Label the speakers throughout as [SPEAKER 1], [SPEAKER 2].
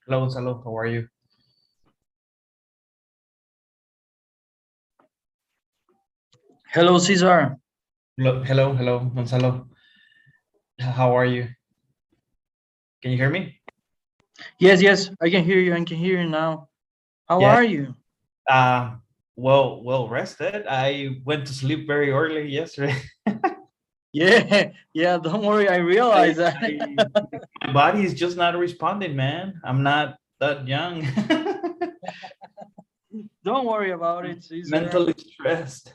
[SPEAKER 1] Hello, Gonzalo. How are you?
[SPEAKER 2] Hello, Cesar.
[SPEAKER 1] Hello, Gonzalo. How are you? Can you hear me?
[SPEAKER 2] Yes, I can hear you. I can hear you now. How
[SPEAKER 1] Yeah.
[SPEAKER 2] are you?
[SPEAKER 1] Uh, well rested. I went to sleep very early yesterday.
[SPEAKER 2] Yeah. Don't worry. I
[SPEAKER 1] I,
[SPEAKER 2] realize that.
[SPEAKER 1] my body is just not responding, man. I'm not that young.
[SPEAKER 2] Don't worry about it, Cesar.
[SPEAKER 1] Mentally stressed.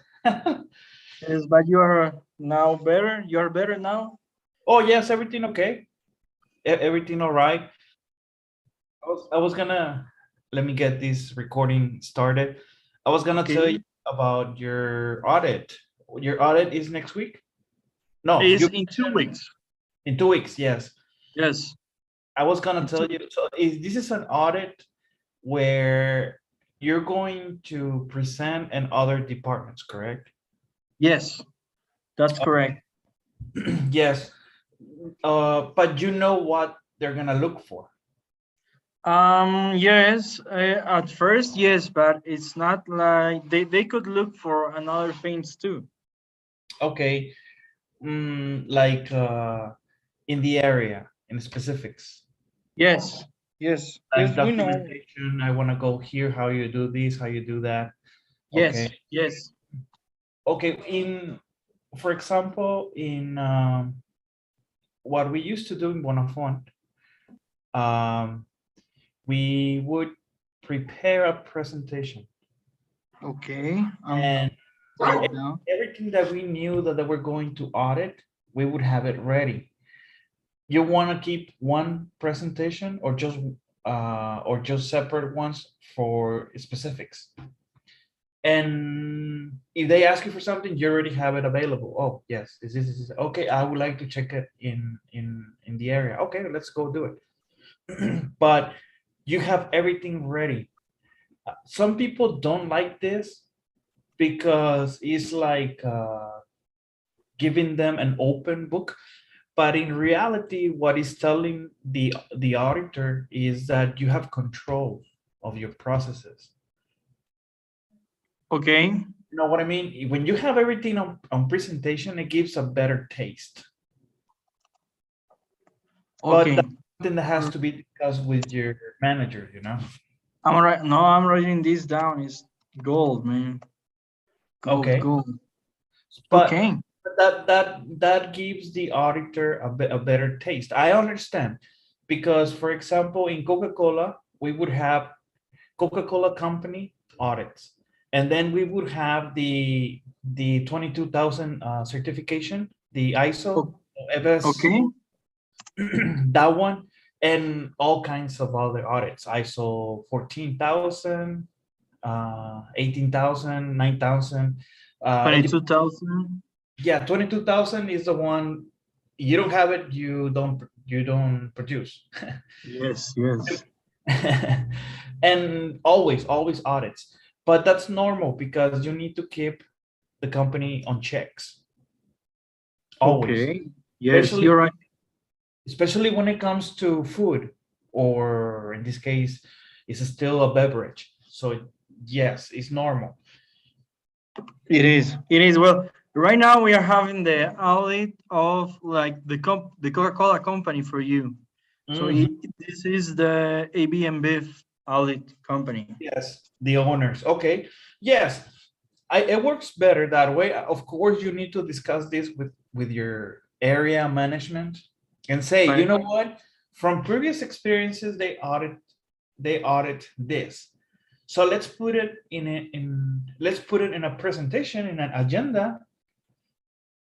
[SPEAKER 2] Yes, but you are now better. You are better now.
[SPEAKER 1] Oh yes, everything okay? Everything all right? I was gonna let me get this recording started. I was gonna tell you
[SPEAKER 2] Okay.
[SPEAKER 1] about your audit. Your audit is next week? No,
[SPEAKER 2] It's
[SPEAKER 1] you
[SPEAKER 2] in two
[SPEAKER 1] mentioned
[SPEAKER 2] weeks.
[SPEAKER 1] in 2 weeks. Yes,
[SPEAKER 2] Yes.
[SPEAKER 1] I was gonna
[SPEAKER 2] In two.
[SPEAKER 1] tell you. So, this is an audit where you're going to present in other departments, correct?
[SPEAKER 2] Yes, that's correct.
[SPEAKER 1] Yes. But you know what they're gonna look for.
[SPEAKER 2] Yes. At first, yes, but it's not like they could look for another things too.
[SPEAKER 1] Okay. Like in the area, in specifics.
[SPEAKER 2] Yes. Yes,
[SPEAKER 1] Like
[SPEAKER 2] we know.
[SPEAKER 1] documentation, I want to go here, how you do this, how you do that. Okay.
[SPEAKER 2] Yes.
[SPEAKER 1] Okay. For example, in what we used to do in Bonafont, um, we would prepare a presentation,
[SPEAKER 2] Okay.
[SPEAKER 1] and
[SPEAKER 2] Write
[SPEAKER 1] e-
[SPEAKER 2] it down.
[SPEAKER 1] everything that we knew that they were going to audit, we would have it ready. You want to keep one presentation or just separate ones for specifics? And if they ask you for something, you already have it available. Oh, yes, this is okay. I would like to check it in the area. Okay, let's go do it. But you have everything ready. Some people don't like this because it's like giving them an open book. But in reality, what is telling the auditor is that you have control of your processes.
[SPEAKER 2] Okay.
[SPEAKER 1] You know what I mean? When you have everything on presentation, it gives a better taste. But
[SPEAKER 2] Okay.
[SPEAKER 1] that's something that has to be discussed with your manager, you know?
[SPEAKER 2] I'm writing this down. It's gold, man.
[SPEAKER 1] Okay.
[SPEAKER 2] Gold.
[SPEAKER 1] But
[SPEAKER 2] Okay.
[SPEAKER 1] that gives the auditor a better taste. I understand because, for example, in Coca-Cola, we would have Coca-Cola company audits, and then we would have the 22,000 certification, the ISO,
[SPEAKER 2] O-
[SPEAKER 1] FS,
[SPEAKER 2] Okay.
[SPEAKER 1] that one, and all kinds of other audits, ISO 14,000, 18,000, 9,000. And
[SPEAKER 2] 22,000.
[SPEAKER 1] yeah, 22,000 is the one. You don't have it, you don't produce.
[SPEAKER 2] Yes.
[SPEAKER 1] And always audits, but that's normal because you need to keep the company on checks always,
[SPEAKER 2] Okay. Yes,
[SPEAKER 1] especially
[SPEAKER 2] you're right.
[SPEAKER 1] especially when it comes to food, or in this case it's still a beverage. So yes, it's normal.
[SPEAKER 2] It is. It is. Well, right now we are having the audit of like the Coca-Cola company for you. So
[SPEAKER 1] Mhm.
[SPEAKER 2] this is the AB and Beef audit company.
[SPEAKER 1] Yes, the owners. Okay. Yes, it works better that way. Of course, you need to discuss this with your area management and say, you
[SPEAKER 2] Right.
[SPEAKER 1] know what, from previous experiences, they audit this. So let's put it in a presentation, in an agenda,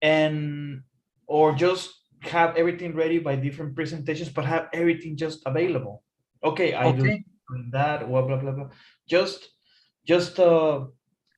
[SPEAKER 1] and or just have everything ready by different presentations, but have everything just available. Okay, I do
[SPEAKER 2] Okay.
[SPEAKER 1] that, blah blah. Just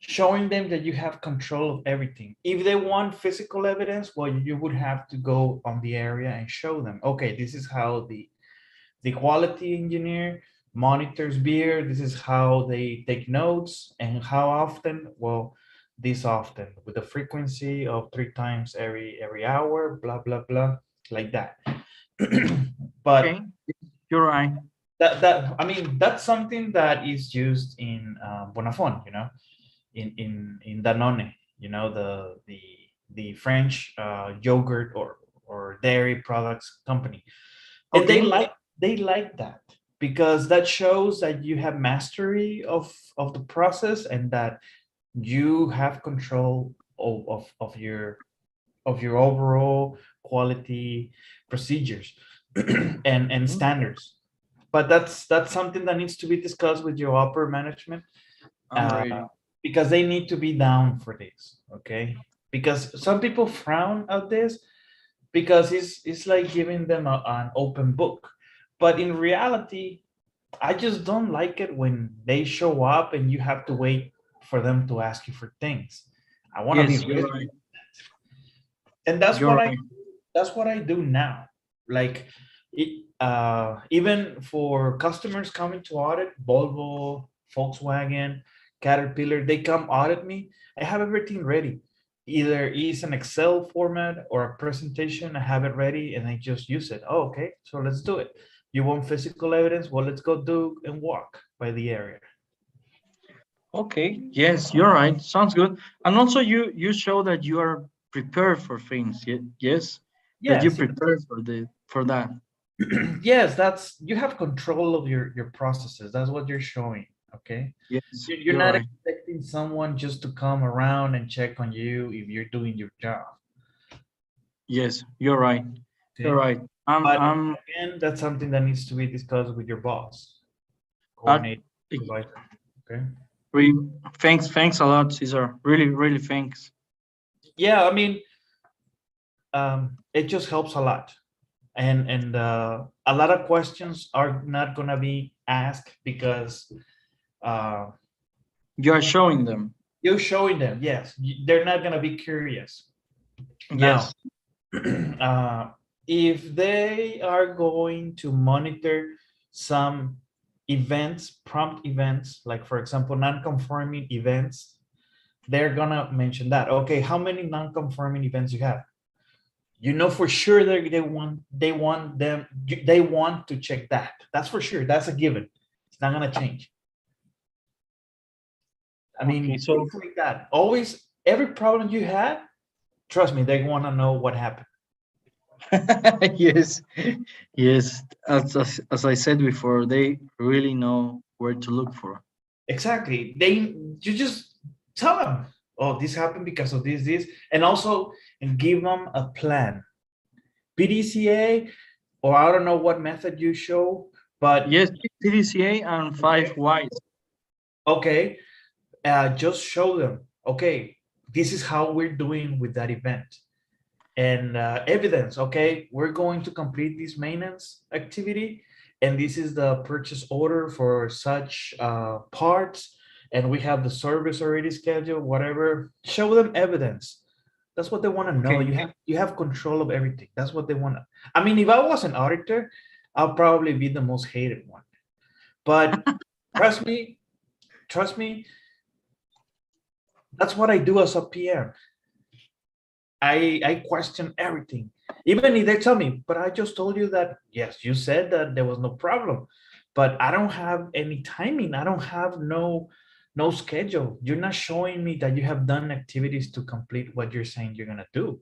[SPEAKER 1] showing them that you have control of everything. If they want physical evidence, well, you would have to go on the area and show them, okay, this is how the quality engineer monitors beer. This is how they take notes, and how often. Well, this often, with a frequency of 3 times every hour, blah blah blah, like that. But
[SPEAKER 2] Okay. You're right.
[SPEAKER 1] that I mean, that's something that is used in Bonafont, in Danone, the French yogurt or dairy products company, and
[SPEAKER 2] Okay.
[SPEAKER 1] they like that because that shows that you have mastery of the process and that you have control of your overall quality procedures and
[SPEAKER 2] Mhm.
[SPEAKER 1] standards. But that's something that needs to be discussed with your upper management,
[SPEAKER 2] I'm
[SPEAKER 1] uh,
[SPEAKER 2] ready.
[SPEAKER 1] because they need to be down for this. Okay, because some people frown at this because it's like giving them an open book, but in reality I just don't like it when they show up and you have to wait for them to ask you for things. I want to be
[SPEAKER 2] Yes, you're
[SPEAKER 1] ready,
[SPEAKER 2] right.
[SPEAKER 1] and
[SPEAKER 2] You're right.
[SPEAKER 1] that's what I do now. Like even for customers coming to audit, Volvo, Volkswagen, Caterpillar, they come audit me. I have everything ready. Either it's an Excel format or a presentation. I have it ready and I just use it. Oh, okay, so let's do it. You want physical evidence? Well, let's go do and walk by the area.
[SPEAKER 2] Okay. Yes, you're right. Sounds good. And also, you show that you are prepared for things. Yes, that you
[SPEAKER 1] Yes,
[SPEAKER 2] prepare for that.
[SPEAKER 1] yes, that's you have control of your processes. That's what you're showing. Okay,
[SPEAKER 2] Yes,
[SPEAKER 1] you're
[SPEAKER 2] you're
[SPEAKER 1] not
[SPEAKER 2] right.
[SPEAKER 1] expecting someone just to come around and check on you if you're doing your job.
[SPEAKER 2] Yes, you're right. You're
[SPEAKER 1] Okay,
[SPEAKER 2] right.
[SPEAKER 1] but
[SPEAKER 2] I'm
[SPEAKER 1] again, that's something that needs to be discussed with your boss,
[SPEAKER 2] uh,
[SPEAKER 1] coordinate, supervisor. Okay.
[SPEAKER 2] re, thanks a lot, Caesar. Really thanks.
[SPEAKER 1] Yeah, I mean, it just helps a lot, and a lot of questions are not gonna be asked because uh,
[SPEAKER 2] You are showing them.
[SPEAKER 1] you're showing them. Yes, they're not gonna be curious. Now,
[SPEAKER 2] Yes.
[SPEAKER 1] if they are going to monitor some events, prompt events, like for example, non-conforming events, they're gonna mention that. Okay, how many non-conforming events you have? You know for sure they want to check that. That's for sure. That's a given. It's not gonna change. I
[SPEAKER 2] Okay.
[SPEAKER 1] mean,
[SPEAKER 2] So
[SPEAKER 1] things like that. Always, every problem you had, trust me, they want to know what happened.
[SPEAKER 2] yes, yes. As I said before, they really know where to look for.
[SPEAKER 1] Exactly. You just tell them, oh, this happened because of this, and also and give them a plan. PDCA, or I don't know what method you show, but
[SPEAKER 2] Yes, PDCA and five whys.
[SPEAKER 1] okay, just show them, okay, this is how we're doing with that event. And evidence, okay, we're going to complete this maintenance activity, and this is the purchase order for such parts, and we have the service already scheduled, whatever. Show them evidence. That's what they want to know.
[SPEAKER 2] Okay.
[SPEAKER 1] You have control of everything. That's what they want to. I mean, if I was an auditor, I'll probably be the most hated one. But trust me, trust me, that's what I do as a PM. I question everything. Even if they tell me, but I just told you that, yes, you said that there was no problem, but I don't have any timing. I don't have no schedule. You're not showing me that you have done activities to complete what you're saying you're gonna do.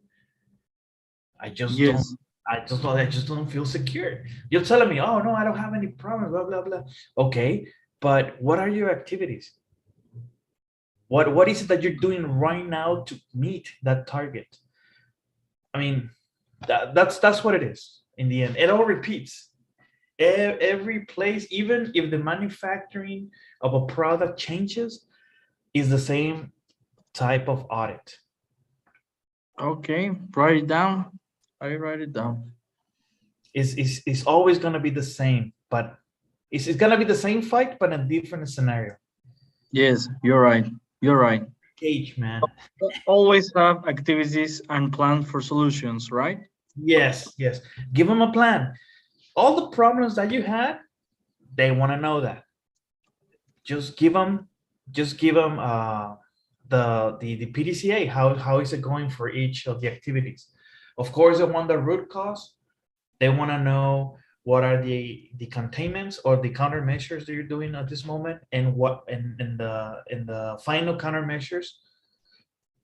[SPEAKER 1] I just don't.
[SPEAKER 2] Yes.
[SPEAKER 1] I just don't feel secure. You're telling me, oh no, I don't have any problem, blah blah blah. Okay, but what are your activities? What is it that you're doing right now to meet that target? I mean, that's what it is in the end. It all repeats. Every place, even if the manufacturing of a product changes, is the same type of audit.
[SPEAKER 2] Okay. Write it down. I write it down.
[SPEAKER 1] It's always going to be the same, but it's going to be the same fight, but a different scenario.
[SPEAKER 2] Yes, you're right. You're right.
[SPEAKER 1] Cage, man.
[SPEAKER 2] Always have activities and plan for solutions, right?
[SPEAKER 1] Yes, yes. Give them a plan. All the problems that you had, they want to know that. Just give them, just give them the PDCA. How is it going for each of the activities? Of course, they want the root cause. They want to know what are the containments or the countermeasures that you're doing at this moment, and what in the final countermeasures,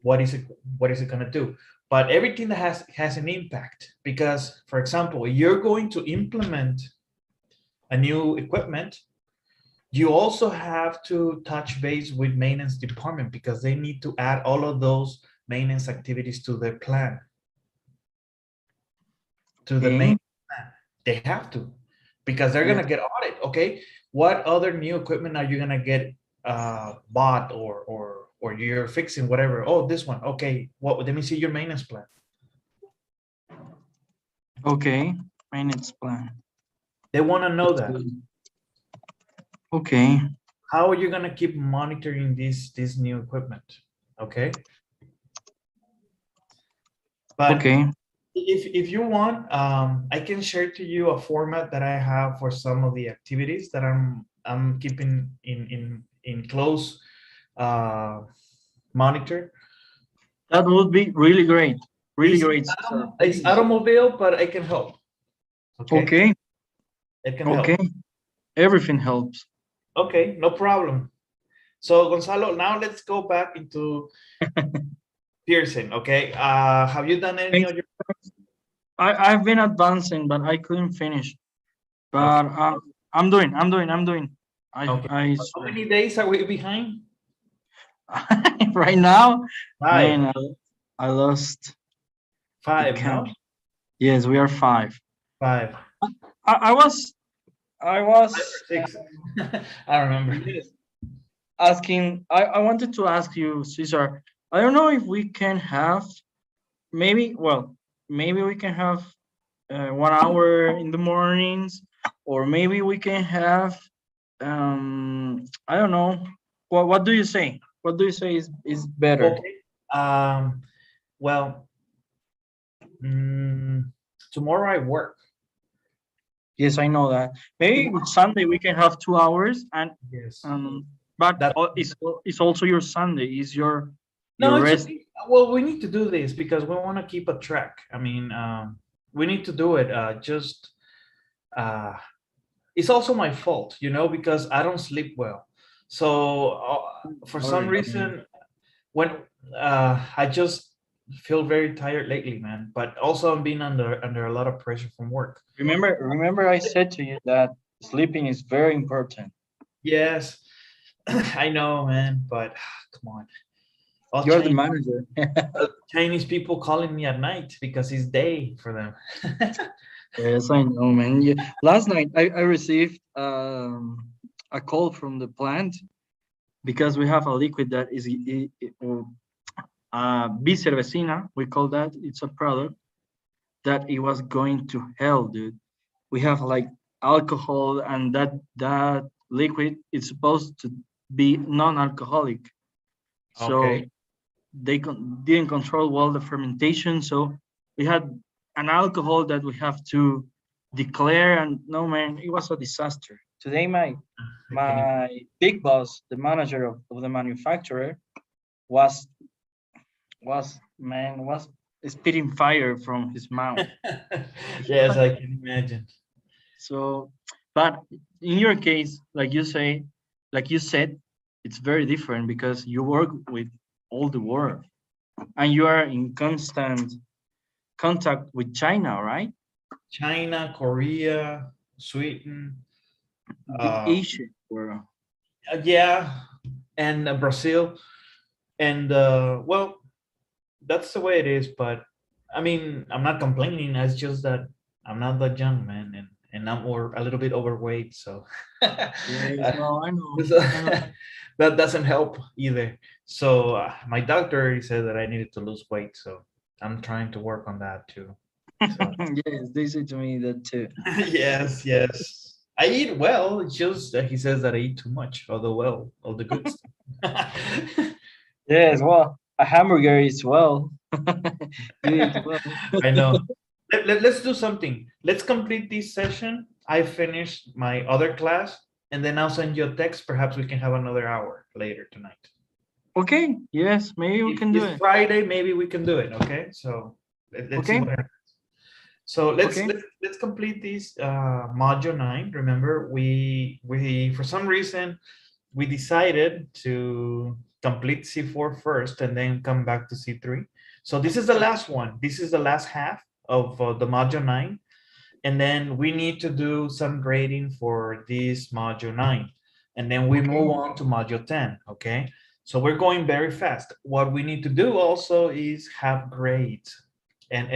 [SPEAKER 1] what is it going to do. But everything that has an impact, because for example, you're going to implement a new equipment, you also have to touch base with maintenance department because they need to add all of those maintenance activities to their plan, to the main plan. They have to, because they're going to get audit. Okay, what other new equipment are you going to get bought, or you're fixing whatever? Oh, this one. Okay, what? Let me see your maintenance plan.
[SPEAKER 2] Okay, maintenance plan.
[SPEAKER 1] They want to know that.
[SPEAKER 2] Okay.
[SPEAKER 1] How are you going to keep monitoring this new equipment? Okay. But
[SPEAKER 2] okay,
[SPEAKER 1] if you want, I can share to you a format that I have for some of the activities that I'm keeping in close monitor.
[SPEAKER 2] that would be really great. Really great.
[SPEAKER 1] It's automobile, but I can help. Okay.
[SPEAKER 2] Okay.
[SPEAKER 1] It can help.
[SPEAKER 2] Okay. Everything helps.
[SPEAKER 1] Okay, no problem. So Gonzalo, now let's go back into Pearson. Okay. Have you done any of your?
[SPEAKER 2] I've been advancing, but I couldn't finish. But
[SPEAKER 1] Okay.
[SPEAKER 2] I'm doing.
[SPEAKER 1] Okay. How many days are we behind?
[SPEAKER 2] Right now,
[SPEAKER 1] 5.
[SPEAKER 2] man, I lost
[SPEAKER 1] 5, no?
[SPEAKER 2] Yes, we are 5.
[SPEAKER 1] 5.
[SPEAKER 2] I was
[SPEAKER 1] 5 or 6. I remember.
[SPEAKER 2] Asking. I wanted to ask you, Cesar. I don't know if we can have maybe we can have 1 hour in the mornings, or maybe we can have I don't know. What do you say? What do you say is better?
[SPEAKER 1] Okay. Well, tomorrow I work.
[SPEAKER 2] Yes, I know that. Maybe Sunday we can have 2 hours, and
[SPEAKER 1] yes.
[SPEAKER 2] But it's also your Sunday. Is your
[SPEAKER 1] no?
[SPEAKER 2] rest?
[SPEAKER 1] Okay. Well, we need to do this because we want to keep a track. I mean, we need to do it. It's also my fault, because I don't sleep well. So for some reason, when I just feel very tired lately, man. But also I'm being under a lot of pressure from work.
[SPEAKER 2] Remember, I said to you that sleeping is very important.
[SPEAKER 1] Yes, I know, man. But come on.
[SPEAKER 2] You're the manager.
[SPEAKER 1] Chinese people calling me at night because it's day for them.
[SPEAKER 2] Yes, I know, man. Last night I received a call from the plant because we have a liquid that is bicervecina. We call that. It's a product that it was going to hell, dude. We have like alcohol, and that liquid is supposed to be non-alcoholic. So
[SPEAKER 1] Okay.
[SPEAKER 2] they didn't control well the fermentation. So we had an alcohol that we have to declare, and no, man, it was a disaster. Today, my big boss, the manager of the manufacturer, was spitting fire from his mouth.
[SPEAKER 1] Yes, I can imagine.
[SPEAKER 2] So, but in your case, like you said, it's very different because you work with all the world, and you are in constant contact with China, right?
[SPEAKER 1] China, Korea, Sweden,
[SPEAKER 2] The Asian world.
[SPEAKER 1] yeah, and Brazil, and well, that's the way it is. But I mean, I'm not complaining. It's just that I'm not that young, man, and I'm a little bit overweight, so
[SPEAKER 2] Yes, no, I know.
[SPEAKER 1] that doesn't help either. So my doctor already said that I needed to lose weight, so I'm trying to work on that too. So.
[SPEAKER 2] Yes, they say to me that too.
[SPEAKER 1] Yes. I eat well. It's just that he says that I eat too much of the good stuff.
[SPEAKER 2] Yes, well, a hamburger is well. You eat well.
[SPEAKER 1] I know. Let's do something. Let's complete this session. I finished my other class, and then I'll send you a text. Perhaps we can have another hour later tonight.
[SPEAKER 2] Okay. Yes, maybe we can do it.
[SPEAKER 1] Friday, maybe we can do it. Okay. So let's see what happens. So
[SPEAKER 2] Okay.
[SPEAKER 1] let's complete this module 9. Remember, we for some reason we decided to complete C4 first and then come back to C3. So this is the last one. This is the last half of the module 9. And then we need to do some grading for this module 9. And then we move on to module 10, okay? So we're going very fast. What we need to do also is have grades. And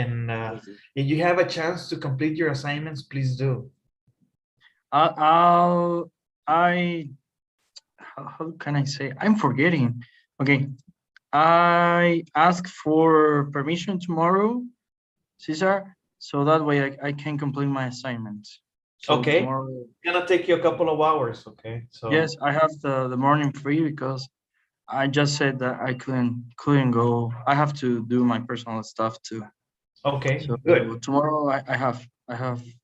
[SPEAKER 1] if you have a chance to complete your assignments, please do.
[SPEAKER 2] I'll I how can I say? I'm forgetting. Okay. I ask for permission tomorrow, Cesar, so that way I can complete my assignments. So
[SPEAKER 1] Okay,
[SPEAKER 2] tomorrow,
[SPEAKER 1] it's gonna take you a couple of hours, okay? So
[SPEAKER 2] yes, I have the morning free because I just said that I couldn't go. I have to do my personal stuff too.
[SPEAKER 1] okay,
[SPEAKER 2] So
[SPEAKER 1] good.
[SPEAKER 2] tomorrow I have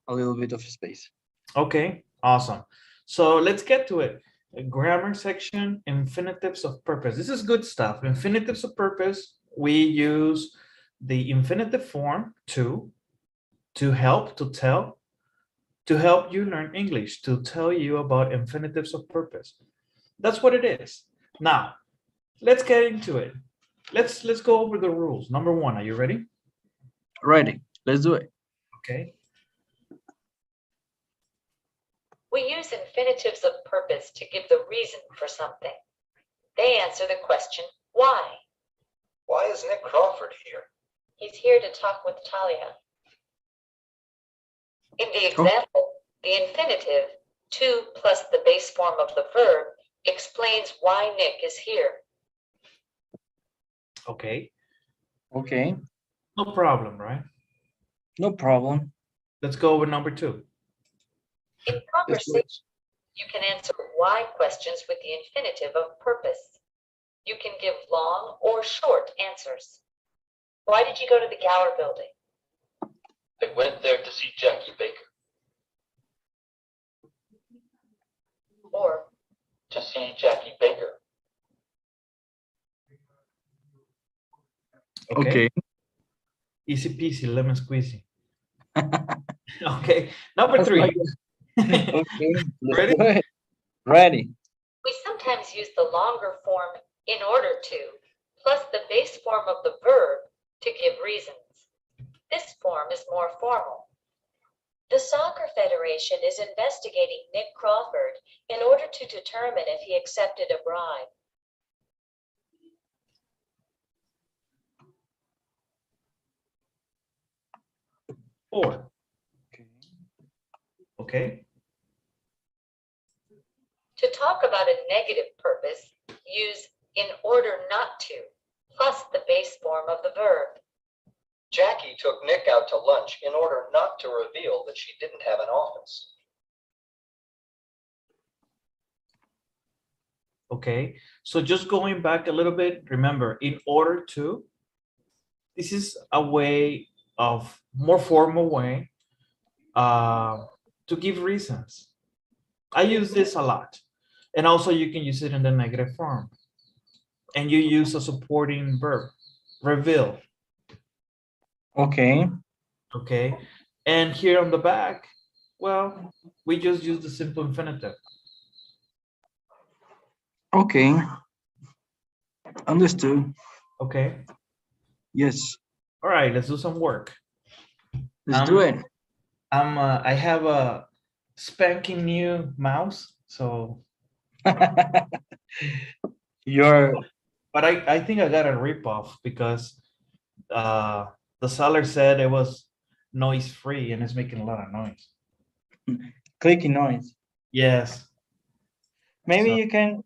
[SPEAKER 2] a little bit of space.
[SPEAKER 1] Okay, awesome. So let's get to it. A grammar section, infinitives of purpose. This is good stuff. Infinitives of purpose, we use the infinitive form to help, to tell, to help you learn English, to tell you about infinitives of purpose. That's what it is. Now, let's get into it. Let's go over the rules. Number 1, are you ready?
[SPEAKER 2] Ready? Let's do it.
[SPEAKER 1] Okay.
[SPEAKER 3] We use infinitives of purpose to give the reason for something. They answer the question, why?
[SPEAKER 4] Why is Nick Crawford here?
[SPEAKER 3] He's here to talk with Talia. In the example, the infinitive, to plus the base form of the verb, explains why Nick is here.
[SPEAKER 1] Okay.
[SPEAKER 2] Okay,
[SPEAKER 1] No problem, right?
[SPEAKER 2] no problem.
[SPEAKER 1] Let's go over number 2.
[SPEAKER 3] In
[SPEAKER 2] Let's do it.
[SPEAKER 3] conversation, you can answer why questions with the infinitive of purpose. You can give long or short answers. Why did you go to the Gower building?
[SPEAKER 4] I went there to see Jackie Baker.
[SPEAKER 3] Or,
[SPEAKER 4] To see Jackie Baker.
[SPEAKER 2] Okay.
[SPEAKER 1] Easy peasy, lemon squeezy. Okay, number 3.
[SPEAKER 2] Okay, let's
[SPEAKER 1] Ready?
[SPEAKER 2] do it. Ready.
[SPEAKER 3] we sometimes use the longer form in order to, plus the base form of the verb to give reasons. This form is more formal. The Soccer Federation is investigating Nick Crawford in order to determine if he accepted a bribe.
[SPEAKER 1] Or, okay.
[SPEAKER 3] To talk about a negative purpose, use in order not to, plus the base form of the verb.
[SPEAKER 4] Jackie took Nick out to lunch in order not to reveal that she didn't have an office.
[SPEAKER 1] Okay, so just going back a little bit, remember, in order to, this is a way of more formal way to give reasons. I use this a lot. And also you can use it in the negative form. And you use a supporting verb, reveal.
[SPEAKER 2] Okay.
[SPEAKER 1] Okay, and here on the back, well, we just use the simple infinitive.
[SPEAKER 2] Okay. Understood.
[SPEAKER 1] Okay,
[SPEAKER 2] Yes.
[SPEAKER 1] all right, let's do some work.
[SPEAKER 2] Let's do it.
[SPEAKER 1] I have a spanking new mouse, so
[SPEAKER 2] You're
[SPEAKER 1] but I think I got a ripoff because the seller said it was noise free and it's making a lot of noise.
[SPEAKER 2] clicking noise.
[SPEAKER 1] Yes.
[SPEAKER 2] Maybe
[SPEAKER 1] So-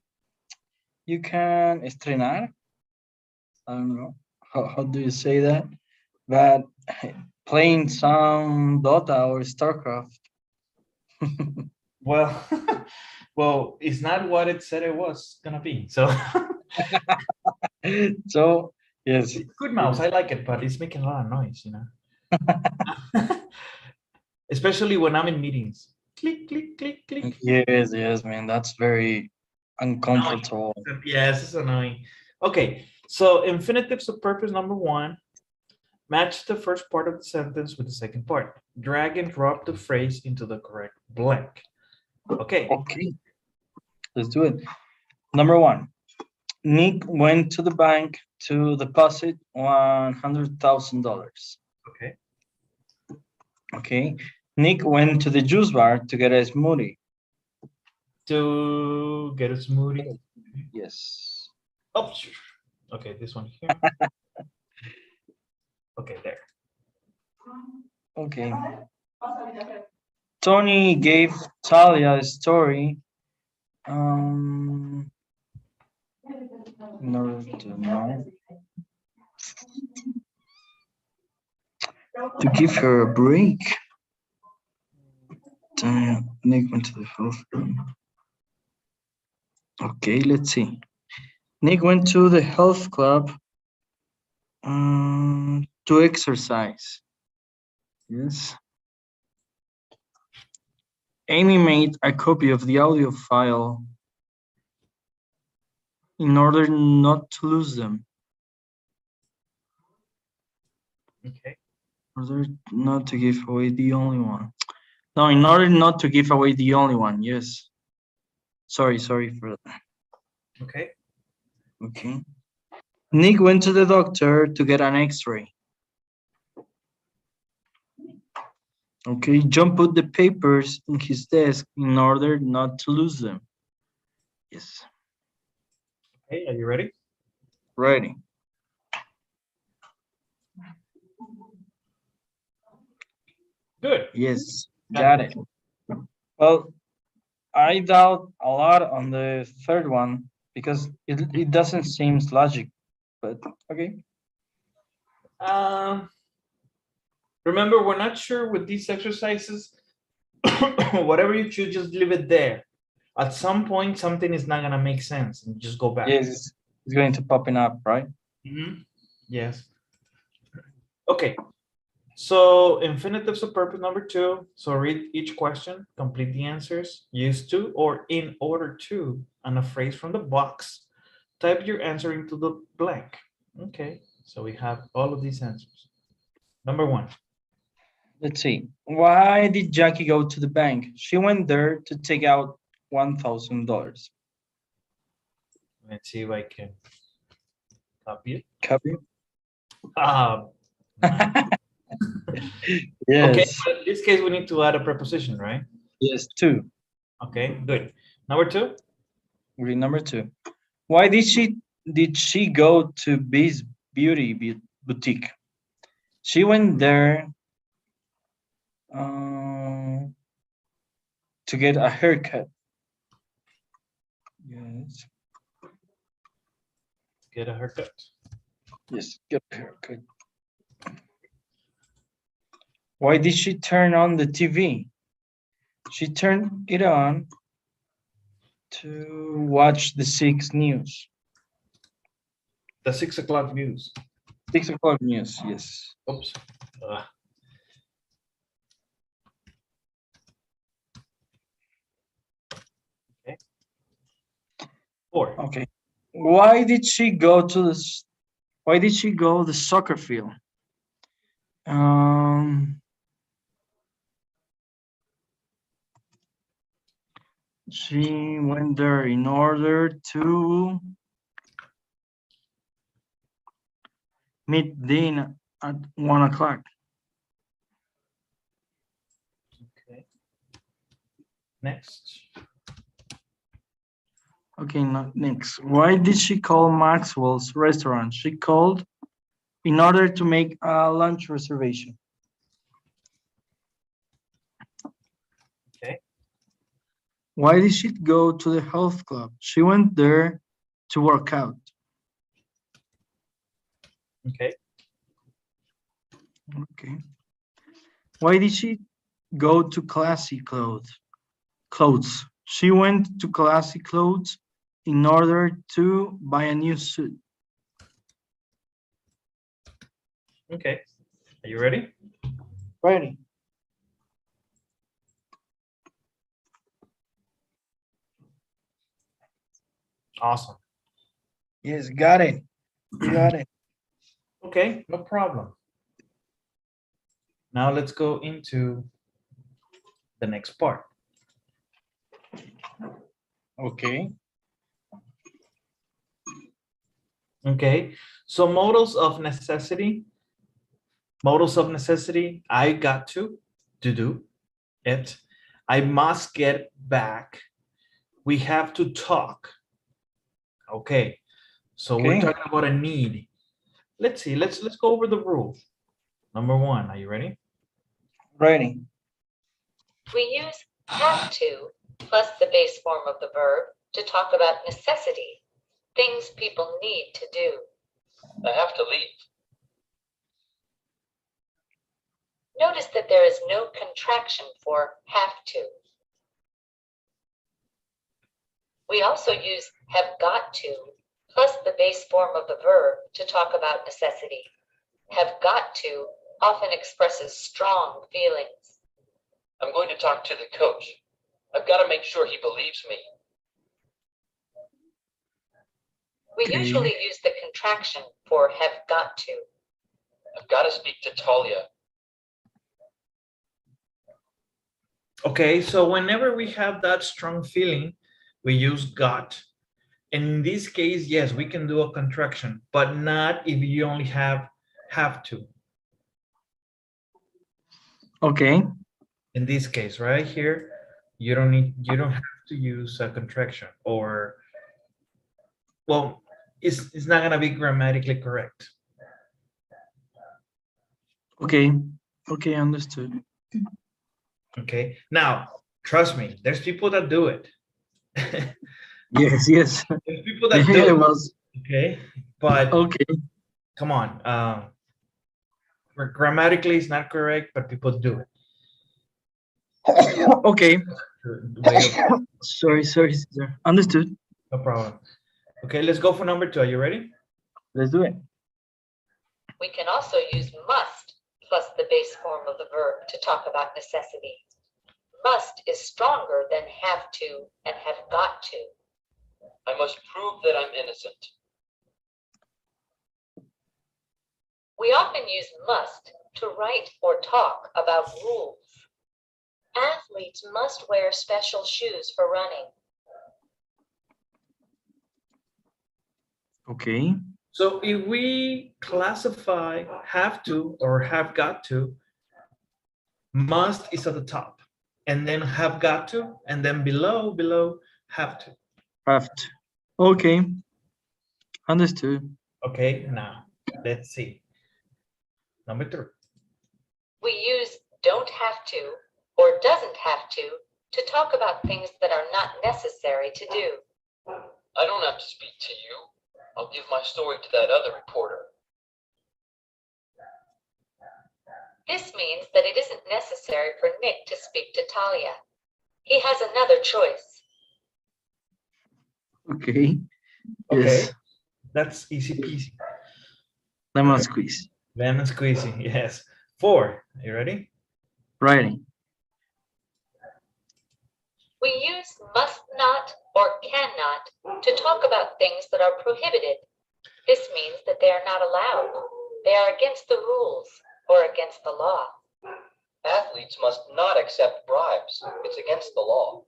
[SPEAKER 2] you can estrenar. I don't know how do you say that, but playing some Dota or StarCraft.
[SPEAKER 1] Well, well, it's not what it said it was gonna be. So
[SPEAKER 2] So yes,
[SPEAKER 1] it's good mouse. I like it, but it's making a lot of noise, you know. Especially when I'm in meetings. Click, click, click, click.
[SPEAKER 2] yes, man. That's very uncomfortable.
[SPEAKER 1] Yes, it's annoying. Okay, so infinitives of purpose number 1. Match the first part of the sentence with the second part. Drag and drop the phrase into the correct blank. Okay.
[SPEAKER 2] Okay, let's do it. Number one, Nick went to the bank to deposit $100,000.
[SPEAKER 1] Okay.
[SPEAKER 2] Okay, Nick went to the juice bar to get a smoothie.
[SPEAKER 1] To get a smoothie.
[SPEAKER 2] Yes.
[SPEAKER 1] Oh, okay, this one here. Okay, there.
[SPEAKER 2] Okay. Tony gave Talia a story. In order to know. To give her a break. Nick went to the health. Okay, let's see. Nick went to the health club to exercise. Yes. Amy made a copy of the audio file in order not to lose them.
[SPEAKER 1] Okay.
[SPEAKER 2] In order not to give away the only one. No, in order not to give away the only one. Yes. Sorry for that.
[SPEAKER 1] Okay.
[SPEAKER 2] Okay. Nick went to the doctor to get an x-ray. Okay, John put the papers in his desk in order not to lose them. Yes.
[SPEAKER 1] Okay, are you ready?
[SPEAKER 2] Ready.
[SPEAKER 1] Good.
[SPEAKER 2] Yes, got it. Well, I doubt a lot on the third one because it doesn't seem logic, but okay.
[SPEAKER 1] Remember, we're not sure with these exercises. Whatever you choose, just leave it there. At some point, something is not gonna make sense, and just go back.
[SPEAKER 2] Yes, it's going to popping up, right?
[SPEAKER 1] Yes. Okay. So infinitives of purpose number 2. So read each question, complete the answers, use to or in order to, and a phrase from the box. Type your answer into the blank. Okay. So we have all of these answers. Number 1.
[SPEAKER 2] Let's see. Why did Jackie go to the bank? She went there to take out $1,000.
[SPEAKER 1] Let's see if I can copy it.
[SPEAKER 2] Copy.
[SPEAKER 1] Okay,
[SPEAKER 2] Yes.
[SPEAKER 1] but in this case, we need to add a preposition, right?
[SPEAKER 2] Yes, 2.
[SPEAKER 1] Okay, good. Number 2.
[SPEAKER 2] Read number 2. Why did she go to Bee's beauty boutique? She went there to get a haircut. Yes.
[SPEAKER 1] Get a haircut.
[SPEAKER 2] Yes, get a haircut. Why did she turn on the TV? She turned it on to watch the 6 news.
[SPEAKER 1] The 6 o'clock news.
[SPEAKER 2] 6 o'clock news, yes.
[SPEAKER 1] Oops. Okay. 4.
[SPEAKER 2] Okay. Why did she go to the soccer field? She went there in order to meet Dean at 1 o'clock.
[SPEAKER 1] Okay. Next.
[SPEAKER 2] Okay, next. Why did she call Maxwell's restaurant? She called in order to make a lunch reservation.
[SPEAKER 1] Okay.
[SPEAKER 2] Why did she go to the health club? She went there to work out.
[SPEAKER 1] Okay.
[SPEAKER 2] Okay. Why did she go to classy clothes? She went to classy clothes in order to buy a new suit.
[SPEAKER 1] Okay. Are you ready?
[SPEAKER 2] Ready.
[SPEAKER 1] Awesome.
[SPEAKER 2] Yes, got it. You got it.
[SPEAKER 1] Okay, no problem. Now let's go into the next part.
[SPEAKER 2] Okay.
[SPEAKER 1] Okay, so modals of necessity. Modals of necessity, I got to do it. I must get back. We have to talk. Okay, so we're
[SPEAKER 2] Okay.
[SPEAKER 1] talking about a need. Let's see, let's go over the rules. Number one, are you ready?
[SPEAKER 2] Ready.
[SPEAKER 3] We use have to plus the base form of the verb to talk about necessity, things people need to do.
[SPEAKER 4] I have to leave.
[SPEAKER 3] Notice that there is no contraction for have to. We also use have got to plus the base form of the verb to talk about necessity. Have got to often expresses strong feelings.
[SPEAKER 4] I'm going to talk to the coach. I've got to make sure he believes me.
[SPEAKER 3] We
[SPEAKER 2] Okay.
[SPEAKER 3] usually use the contraction for have got to.
[SPEAKER 4] I've got to speak to Talia.
[SPEAKER 1] Okay, so whenever we have that strong feeling, we use got. And in this case, yes, we can do a contraction, but not if you only have to.
[SPEAKER 2] Okay.
[SPEAKER 1] In this case, right here, you don't have to use a contraction, or, well, it's not gonna be grammatically correct.
[SPEAKER 2] Okay. Okay, understood.
[SPEAKER 1] Okay, now trust me, there's people that do it.
[SPEAKER 2] Yes, yes.
[SPEAKER 1] There's people that
[SPEAKER 2] Yeah,
[SPEAKER 1] do
[SPEAKER 2] it
[SPEAKER 1] it.
[SPEAKER 2] was.
[SPEAKER 1] Okay, but
[SPEAKER 2] Okay.
[SPEAKER 1] come on, grammatically it's not correct, but people do it.
[SPEAKER 2] Okay.
[SPEAKER 1] Way of-
[SPEAKER 2] Sorry, sir. Understood.
[SPEAKER 1] no problem. Okay, let's go for number two. Are you ready?
[SPEAKER 2] Let's do it.
[SPEAKER 3] We can also use must plus the base form of the verb to talk about necessity. Must is stronger than have to and have got to.
[SPEAKER 4] I must prove that I'm innocent.
[SPEAKER 3] We often use must to write or talk about rules. Athletes must wear special shoes for running.
[SPEAKER 2] Okay.
[SPEAKER 1] So if we classify have to or have got to, must is at the top, and then have got to, and then below have to.
[SPEAKER 2] Have to. Okay. Understood.
[SPEAKER 1] Okay, now let's see. Number three.
[SPEAKER 3] We use don't have to or doesn't have to talk about things that are not necessary to do.
[SPEAKER 4] I don't have to speak to you. I'll give my story to that other reporter.
[SPEAKER 3] This means that it isn't necessary for Nick to speak to Talia. He has another choice.
[SPEAKER 2] Okay.
[SPEAKER 1] Okay,
[SPEAKER 2] Yes.
[SPEAKER 1] that's easy peasy.
[SPEAKER 2] Lemon squeeze.
[SPEAKER 1] Lemon squeezy, yes. Four, are you ready?
[SPEAKER 2] Writing.
[SPEAKER 3] We use must not or cannot to talk about things that are prohibited. This means that they are not allowed. They are against the rules or against the law.
[SPEAKER 4] Athletes must not accept bribes. It's against the law.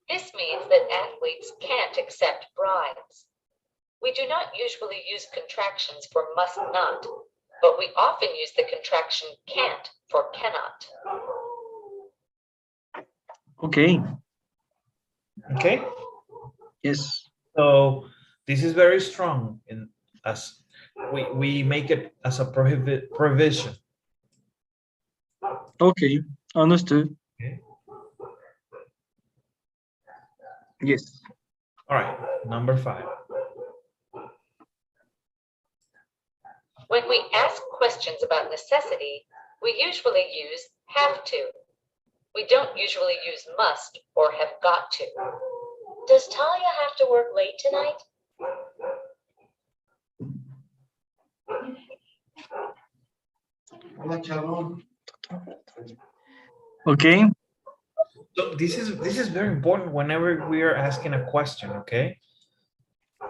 [SPEAKER 3] This means that athletes can't accept bribes. We do not usually use contractions for must not, but we often use the contraction can't for cannot.
[SPEAKER 2] Okay.
[SPEAKER 1] Okay,
[SPEAKER 2] Yes.
[SPEAKER 1] so this is very strong in us. We make it as a provision.
[SPEAKER 2] Okay. Understood.
[SPEAKER 1] Okay.
[SPEAKER 2] Yes.
[SPEAKER 1] All right, number five.
[SPEAKER 3] When we ask questions about necessity, we usually use have to. We don't usually use must or have got to. Does Talia have to work late tonight?
[SPEAKER 2] Okay.
[SPEAKER 1] So this is very important whenever we are asking a question, okay?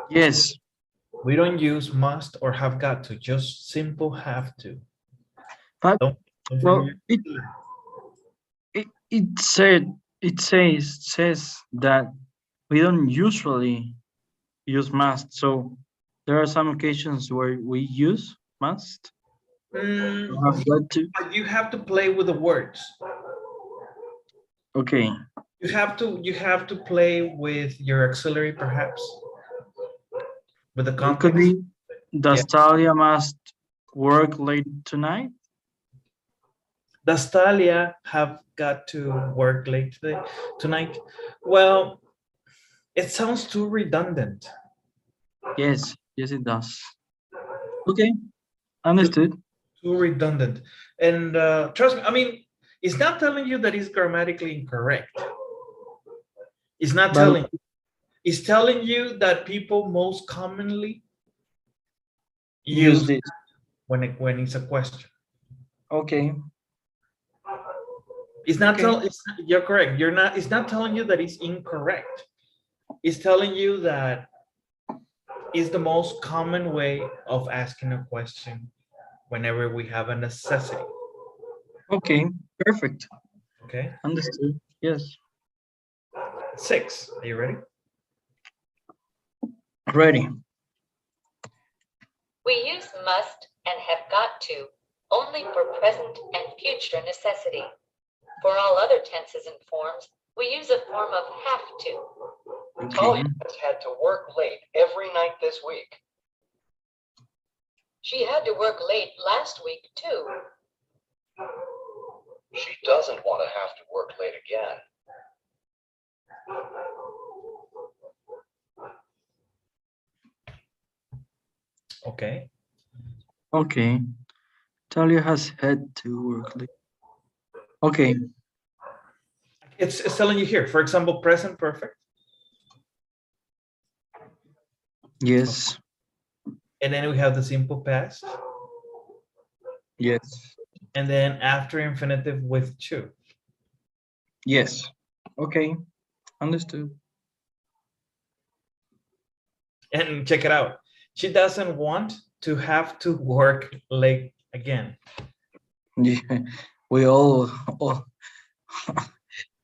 [SPEAKER 2] Yes.
[SPEAKER 1] We don't use must or have got to, just simple have to.
[SPEAKER 2] But
[SPEAKER 1] Don't
[SPEAKER 2] well,
[SPEAKER 1] forget.
[SPEAKER 2] it says that we don't usually use must. So there are some occasions where we use must.
[SPEAKER 1] Mm,
[SPEAKER 2] Have got to.
[SPEAKER 1] but you have to play with the words.
[SPEAKER 2] Okay.
[SPEAKER 1] You have to play with your auxiliary, perhaps, with the
[SPEAKER 2] It could
[SPEAKER 1] context.
[SPEAKER 2] be, does Talia must work late tonight?
[SPEAKER 1] Does Talia have got to work late tonight? Well, it sounds too redundant.
[SPEAKER 2] Yes, yes, it does. Okay, understood.
[SPEAKER 1] Too redundant. And trust me, I mean, it's not telling you that it's grammatically incorrect. It's not
[SPEAKER 2] But
[SPEAKER 1] telling you. It's telling you that people most commonly
[SPEAKER 2] use
[SPEAKER 1] use
[SPEAKER 2] this.
[SPEAKER 1] when it's a question.
[SPEAKER 2] Okay,
[SPEAKER 1] It's not
[SPEAKER 2] okay,
[SPEAKER 1] you're correct. It's not telling you that it's incorrect. It's telling you that it's the most common way of asking a question whenever we have a necessity.
[SPEAKER 2] okay, perfect.
[SPEAKER 1] Okay.
[SPEAKER 2] Understood. Yes.
[SPEAKER 1] 6. Are you ready?
[SPEAKER 2] Ready.
[SPEAKER 3] We use must and have got to only for present and future necessity. For all other tenses and forms, we use a form of have to.
[SPEAKER 2] Okay.
[SPEAKER 4] Talia has had to work late every night this week.
[SPEAKER 3] She had to work late last week, too.
[SPEAKER 4] She doesn't want to have to work late again.
[SPEAKER 1] Okay.
[SPEAKER 2] Okay. Talia has had to work late. Okay.
[SPEAKER 1] It's telling you here, for example, present perfect.
[SPEAKER 2] Yes.
[SPEAKER 1] And then we have the simple past.
[SPEAKER 2] Yes.
[SPEAKER 1] And then after infinitive with to.
[SPEAKER 2] Yes. Okay. Understood.
[SPEAKER 1] And check it out. She doesn't want to have to work late again.
[SPEAKER 2] Yeah. We all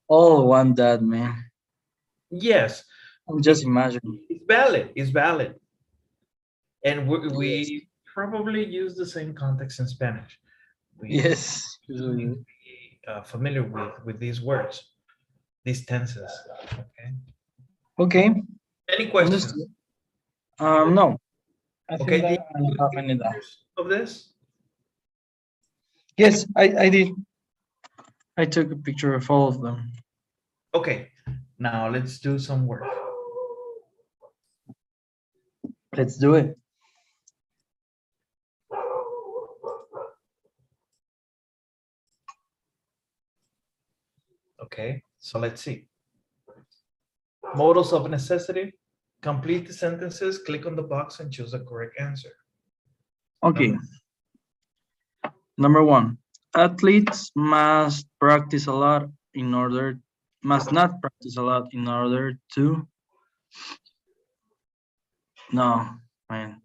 [SPEAKER 2] want that, man.
[SPEAKER 1] Yes,
[SPEAKER 2] I'm just imagining.
[SPEAKER 1] it's valid. It's valid. And we
[SPEAKER 2] Yes.
[SPEAKER 1] probably use the same context in Spanish. We
[SPEAKER 2] Yes.
[SPEAKER 1] need to be familiar with these words, these tenses. Okay.
[SPEAKER 2] Okay.
[SPEAKER 1] Any questions?
[SPEAKER 2] Understood. No. I think
[SPEAKER 1] Okay.
[SPEAKER 2] that I don't have any doubts.
[SPEAKER 1] Of this?
[SPEAKER 2] Yes, I did. I took a picture of all of them.
[SPEAKER 1] Okay. Now let's do some work.
[SPEAKER 2] Let's do it.
[SPEAKER 1] Okay. So let's see. Modals of necessity. Complete the sentences, click on the box and choose the correct answer.
[SPEAKER 2] Okay. Number 1. Athletes must practice a lot in order, must not practice a lot in order to. No, man.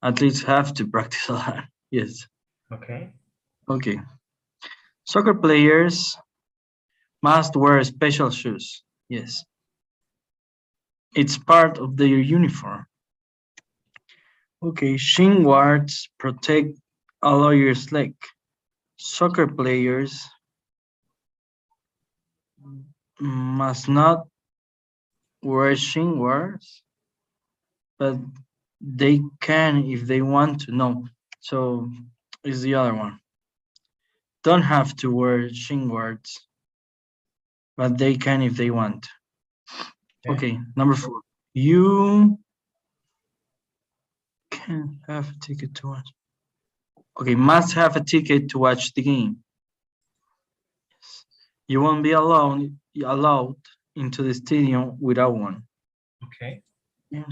[SPEAKER 2] Athletes have to practice a lot. Yes.
[SPEAKER 1] Okay.
[SPEAKER 2] Okay. Soccer players must wear special shoes. Yes. It's part of their uniform. Okay. Shin guards protect a lawyer's leg. Soccer players must not wear shin guards, but they can if they want to. No. So is the other one. Don't have to wear shin guards, but they can if they want. Okay, number 4. You can have a ticket to watch. Okay, must have a ticket to watch the game. You won't be allowed into the stadium without one.
[SPEAKER 1] Okay.
[SPEAKER 2] Yeah.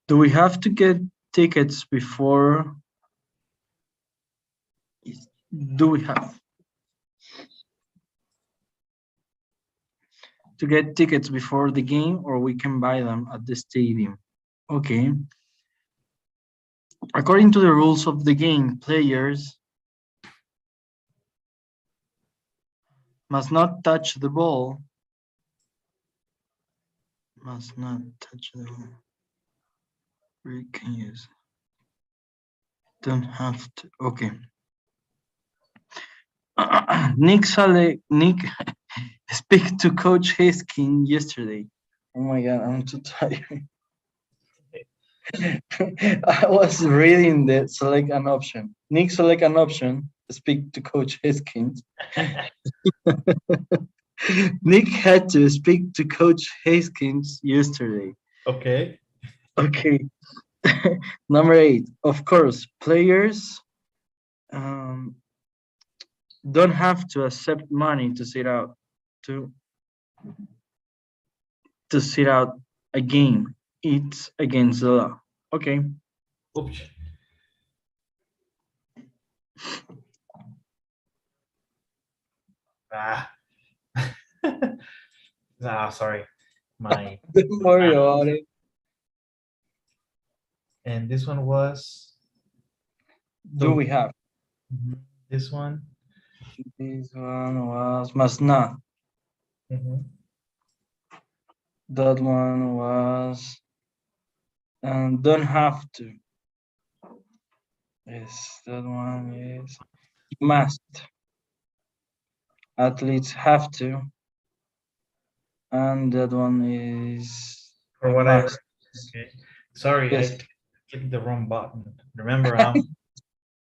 [SPEAKER 2] Do we have to get tickets before? Do we have? to get tickets before the game, or we can buy them at the stadium. Okay. According to the rules of the game, players must not touch the ball. Must not touch the ball. We can use. Don't have to. Okay. Nick speak to Coach Haskin yesterday. Oh my God, I'm too tired. I was reading the select an option. Nick select an option. Speak to Coach Haskins. Nick had to speak to Coach Haskins yesterday.
[SPEAKER 1] Okay.
[SPEAKER 2] Okay. Number 8. Of course, players don't have to accept money to sit out to sit out a game. It's against the law. Okay.
[SPEAKER 1] Oops. Ah. Sorry. My
[SPEAKER 2] Don't worry about it.
[SPEAKER 1] and this one was
[SPEAKER 2] Do we have?
[SPEAKER 1] this one.
[SPEAKER 2] This one was must not.
[SPEAKER 1] Mhm.
[SPEAKER 2] That one was and don't have to. Yes, that one is must. Athletes have to. And that one is
[SPEAKER 1] For
[SPEAKER 2] a
[SPEAKER 1] what I
[SPEAKER 2] must.
[SPEAKER 1] okay. Sorry,
[SPEAKER 2] Yes.
[SPEAKER 1] I clicked the wrong button. Remember, I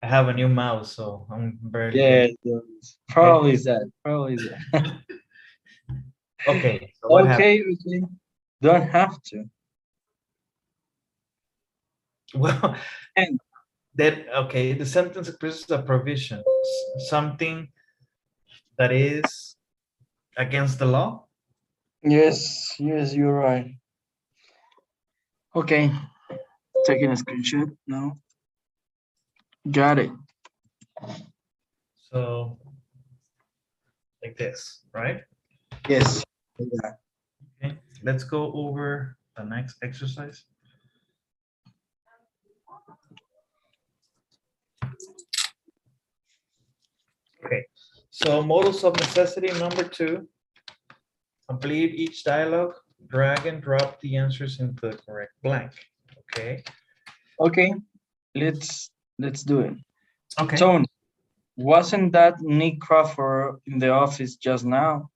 [SPEAKER 1] have a new mouse, so I'm barely
[SPEAKER 2] Yeah,
[SPEAKER 1] getting.
[SPEAKER 2] yes. Probably is that. Probably is that.
[SPEAKER 1] Okay, so what happened?
[SPEAKER 2] Okay. Don't have to.
[SPEAKER 1] Well,
[SPEAKER 2] And
[SPEAKER 1] that okay. The sentence expresses a provision, something that is against the law.
[SPEAKER 2] yes, you're right. Okay, taking a screenshot now. Got it.
[SPEAKER 1] So, like this, right?
[SPEAKER 2] Yes. Yeah.
[SPEAKER 1] Okay, let's go over the next exercise. Okay, so modals of necessity number 2. Complete each dialogue, drag and drop the answers into the correct blank. Okay.
[SPEAKER 2] Okay, let's do it.
[SPEAKER 1] Okay.
[SPEAKER 2] Tony, wasn't that Nick Crawford in the office just now?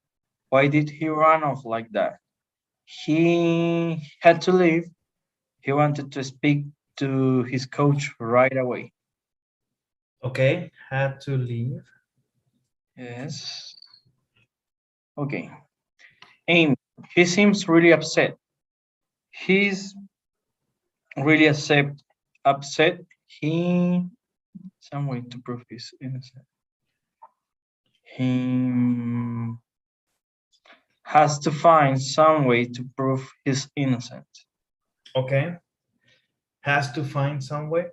[SPEAKER 2] Why did he run off like that? He had to leave. He wanted to speak to his coach right away.
[SPEAKER 1] Okay. Had to leave.
[SPEAKER 2] Yes. Okay. Amy, he seems really upset. He's really upset. He some way to prove his innocence. He has to find some way to prove his innocence.
[SPEAKER 1] Okay. Has to find some way.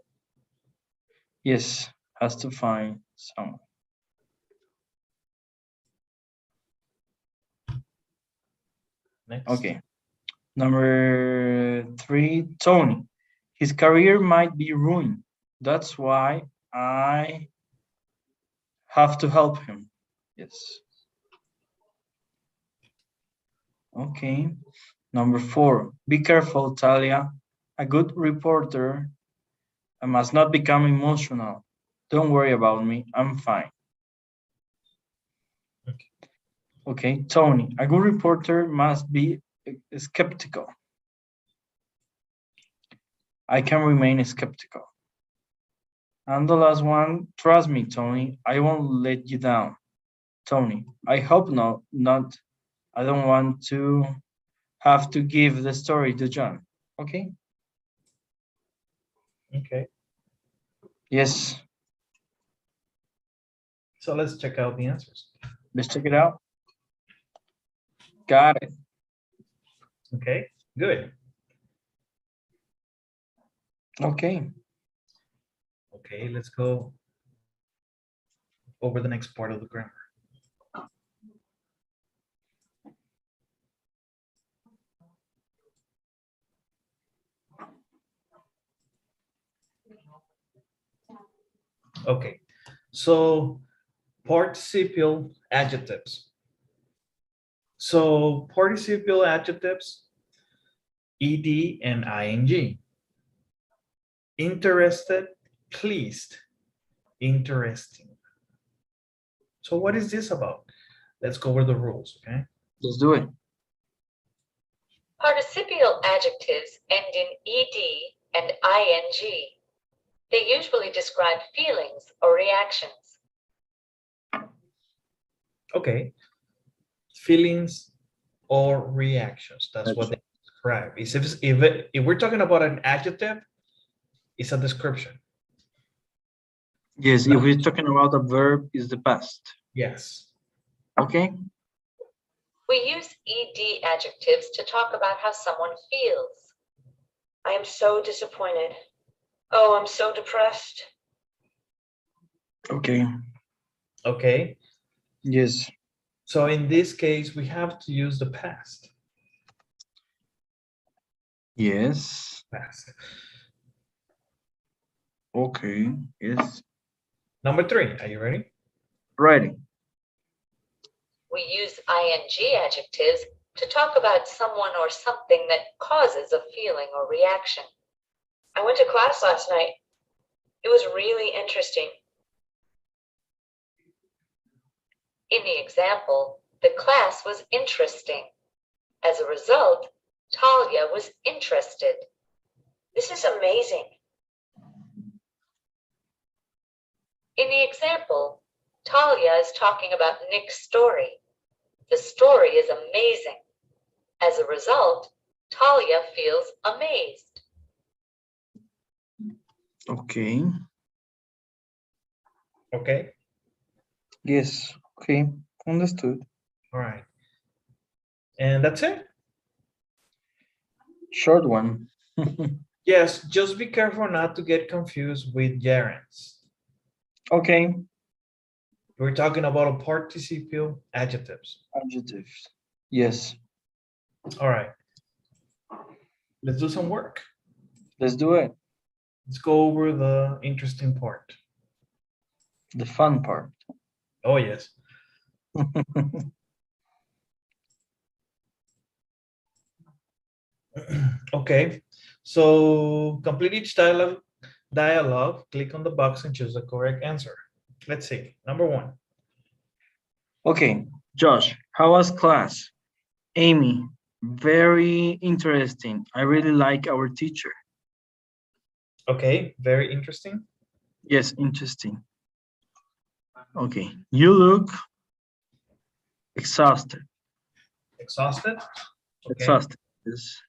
[SPEAKER 2] Yes, has to find some way.
[SPEAKER 1] Next.
[SPEAKER 2] Okay. Number 3, Tony. His career might be ruined. That's why I have to help him. Yes. Okay. Number 4, be careful, Talia. A good reporter must not become emotional. Don't worry about me. I'm fine. Okay, Tony. A good reporter must be skeptical. I can remain skeptical. And the last one, trust me, Tony, I won't let you down. Tony, I hope not. I don't want to have to give the story to John. Okay?
[SPEAKER 1] Okay.
[SPEAKER 2] Yes.
[SPEAKER 1] So let's check out the answers.
[SPEAKER 2] Let's check it out. Got it.
[SPEAKER 1] Okay. Good.
[SPEAKER 2] Okay.
[SPEAKER 1] Okay. Let's go over the next part of the grammar. Okay, so participial adjectives. So participial adjectives, ed and ing. Interested, pleased, interesting. So what is this about? Let's go over the rules, okay?
[SPEAKER 2] Let's do it.
[SPEAKER 3] Participial adjectives end in ed and ing. They usually describe feelings or reactions.
[SPEAKER 1] Okay. Feelings or reactions. That's what they describe. If we're talking about an adjective, it's a description.
[SPEAKER 2] Yes, if we're talking about a verb, is the past.
[SPEAKER 1] Yes.
[SPEAKER 2] Okay.
[SPEAKER 3] We use ed adjectives to talk about how someone feels. I am so disappointed. Oh, I'm so depressed.
[SPEAKER 2] Okay.
[SPEAKER 1] Okay.
[SPEAKER 2] Yes.
[SPEAKER 1] So in this case, we have to use the past.
[SPEAKER 2] Yes.
[SPEAKER 1] Past.
[SPEAKER 2] Okay. Yes.
[SPEAKER 1] Number 3, are you ready?
[SPEAKER 2] Ready.
[SPEAKER 3] We use ing adjectives to talk about someone or something that causes a feeling or reaction. I went to class last night. It was really interesting. In the example, the class was interesting. As a result, Talia was interested. This is amazing. In the example, Talia is talking about Nick's story. The story is amazing. As a result, Talia feels amazed.
[SPEAKER 2] Okay.
[SPEAKER 1] Okay.
[SPEAKER 2] Yes. Okay. Understood.
[SPEAKER 1] All right. And that's it.
[SPEAKER 2] Short one.
[SPEAKER 1] Yes, just be careful not to get confused with gerunds.
[SPEAKER 2] Okay.
[SPEAKER 1] We're talking about participial adjectives.
[SPEAKER 2] Adjectives. Yes.
[SPEAKER 1] All right. Let's do some work.
[SPEAKER 2] Let's do it.
[SPEAKER 1] Let's go over the interesting part.
[SPEAKER 2] The fun part.
[SPEAKER 1] Oh, yes. Okay. So complete each dialogue, click on the box and choose the correct answer. Let's see. Number 1.
[SPEAKER 2] Okay. Josh, how was class? Amy, very interesting. I really like our teacher.
[SPEAKER 1] Okay, very interesting.
[SPEAKER 2] Yes, interesting. Okay. You look exhausted.
[SPEAKER 1] Exhausted. Okay.
[SPEAKER 2] Exhausted. Yes.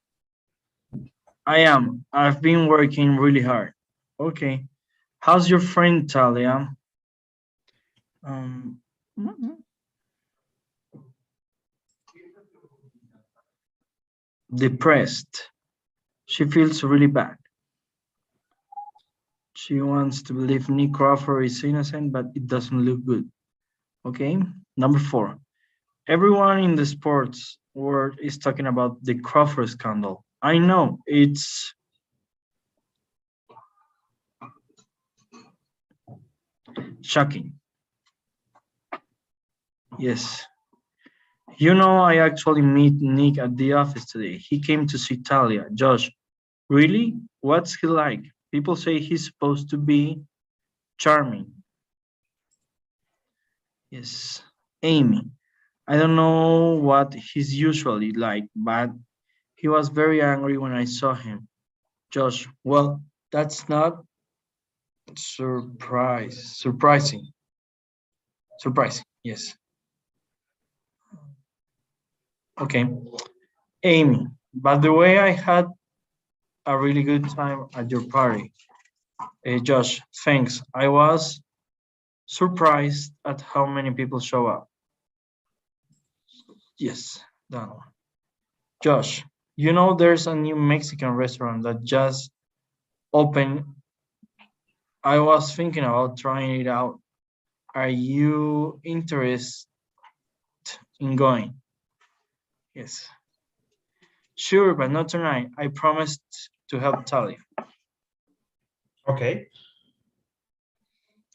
[SPEAKER 2] I am. I've been working really hard. Okay. How's your friend Talia? Um, depressed. She feels really bad. She wants to believe Nick Crawford is innocent, but it doesn't look good. Okay. Number 4. Everyone in the sports world is talking about the Crawford scandal. I know, it's shocking. Yes. You know, I actually met Nick at the office today. He came to see Talia. Josh, really? What's he like? People say he's supposed to be charming. Yes. Amy, I don't know what he's usually like, but he was very angry when I saw him. Josh, well, that's not surprising. Surprising, yes. Okay. Amy, by the way, I had a really good time at your party. Josh, thanks. I was surprised at how many people show up. Yes, that one. Josh, you know there's a new Mexican restaurant that just opened. I was thinking about trying it out. Are you interested in going? Yes. Sure, but not tonight. I promised to help Tali.
[SPEAKER 1] Okay.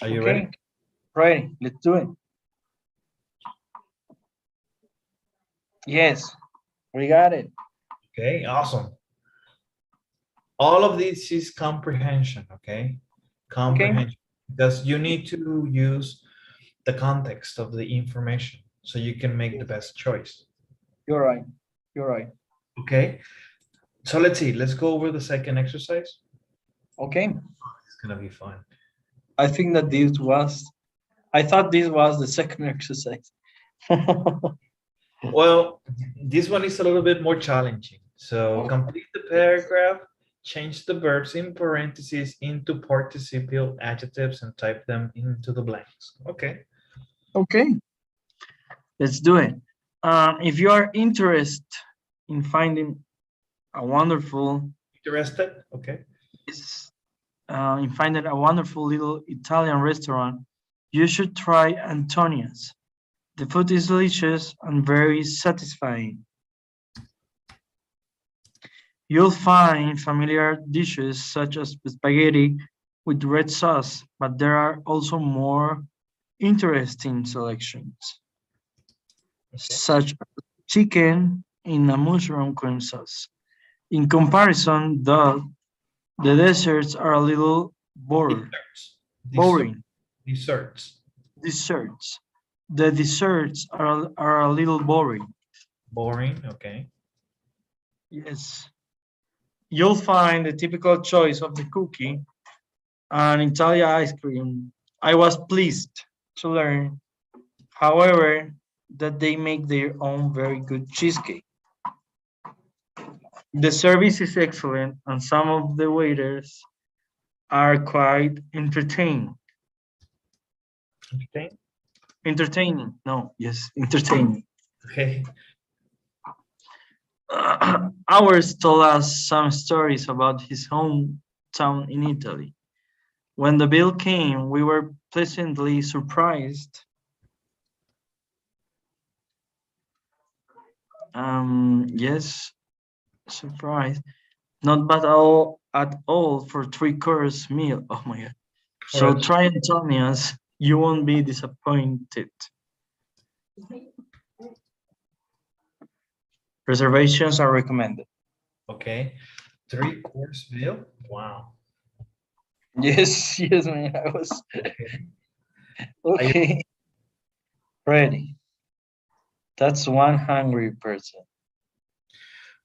[SPEAKER 1] Are you
[SPEAKER 2] Okay.
[SPEAKER 1] ready?
[SPEAKER 2] Ready. Let's do it. Yes, we got it.
[SPEAKER 1] Okay, awesome. All of this is comprehension, okay?
[SPEAKER 2] Okay.
[SPEAKER 1] Comprehension. Because you need to use the context of the information so you can make the best choice.
[SPEAKER 2] You're right. You're right.
[SPEAKER 1] Okay, so let's see. Let's go over the second exercise.
[SPEAKER 2] Okay.
[SPEAKER 1] It's gonna be fun.
[SPEAKER 2] I think that I thought this was the second exercise.
[SPEAKER 1] Well, this one is a little bit more challenging. So complete the paragraph, change the verbs in parentheses into participial adjectives and type them into the blanks. Okay.
[SPEAKER 2] Okay. Let's do it. If you are interested in finding a wonderful
[SPEAKER 1] Interested? Okay.
[SPEAKER 2] in finding a wonderful little Italian restaurant, you should try Antonia's. The food is delicious and very satisfying. You'll find familiar dishes such as spaghetti with red sauce, but there are also more interesting selections,
[SPEAKER 1] Okay.
[SPEAKER 2] such as chicken in a mushroom cream sauce. In comparison, the desserts are a little boring.
[SPEAKER 1] Desserts.
[SPEAKER 2] Desserts. The desserts are a little boring.
[SPEAKER 1] Boring. Okay.
[SPEAKER 2] Yes. You'll find the typical choice of the cookie and Italia ice cream. I was pleased to learn, however, that they make their own very good cheesecake. The service is excellent and some of the waiters are quite entertaining.
[SPEAKER 1] Okay.
[SPEAKER 2] Entertaining. No, yes, entertaining.
[SPEAKER 1] Okay.
[SPEAKER 2] Ours told us some stories about his hometown in Italy. When the bill came, we were pleasantly surprised. Yes, surprised. Not bad at all for three-course meal. Oh my god.
[SPEAKER 1] For
[SPEAKER 2] So
[SPEAKER 1] a
[SPEAKER 2] try Antonia's, you won't be disappointed. Reservations are recommended.
[SPEAKER 1] okay. 3-course meal. Wow.
[SPEAKER 2] Yes, yes, man. I was
[SPEAKER 1] Okay.
[SPEAKER 2] okay. Ready. That's one hungry person.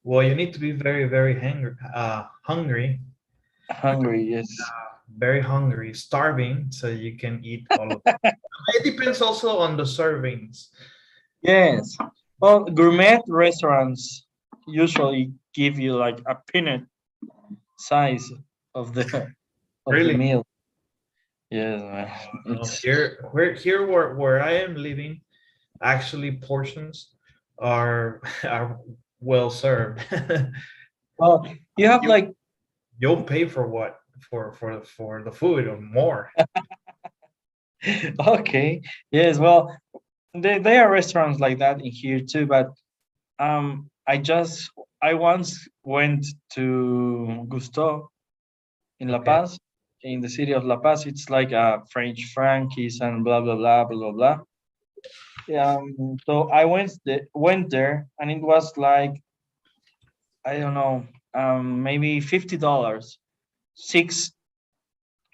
[SPEAKER 1] Well, you need to be very, very hungry,
[SPEAKER 2] Hungry, yes.
[SPEAKER 1] very hungry, starving, so you can eat all of it. It depends also on the servings.
[SPEAKER 2] Yes. Well, gourmet restaurants usually give you like a peanut size of the
[SPEAKER 1] Really?
[SPEAKER 2] meal. Yes, man. It's
[SPEAKER 1] Where I am living, actually portions are well served.
[SPEAKER 2] well, you have
[SPEAKER 1] You
[SPEAKER 2] like
[SPEAKER 1] you'll pay for what for the food or more.
[SPEAKER 2] okay, yes. Well, there are restaurants like that in here too, but I once went to Gusto in La
[SPEAKER 1] Okay.
[SPEAKER 2] Paz, in the city of La Paz. It's like a French Frankies and blah blah blah blah blah blah. So I went there, and it was like I don't know, maybe $50, 6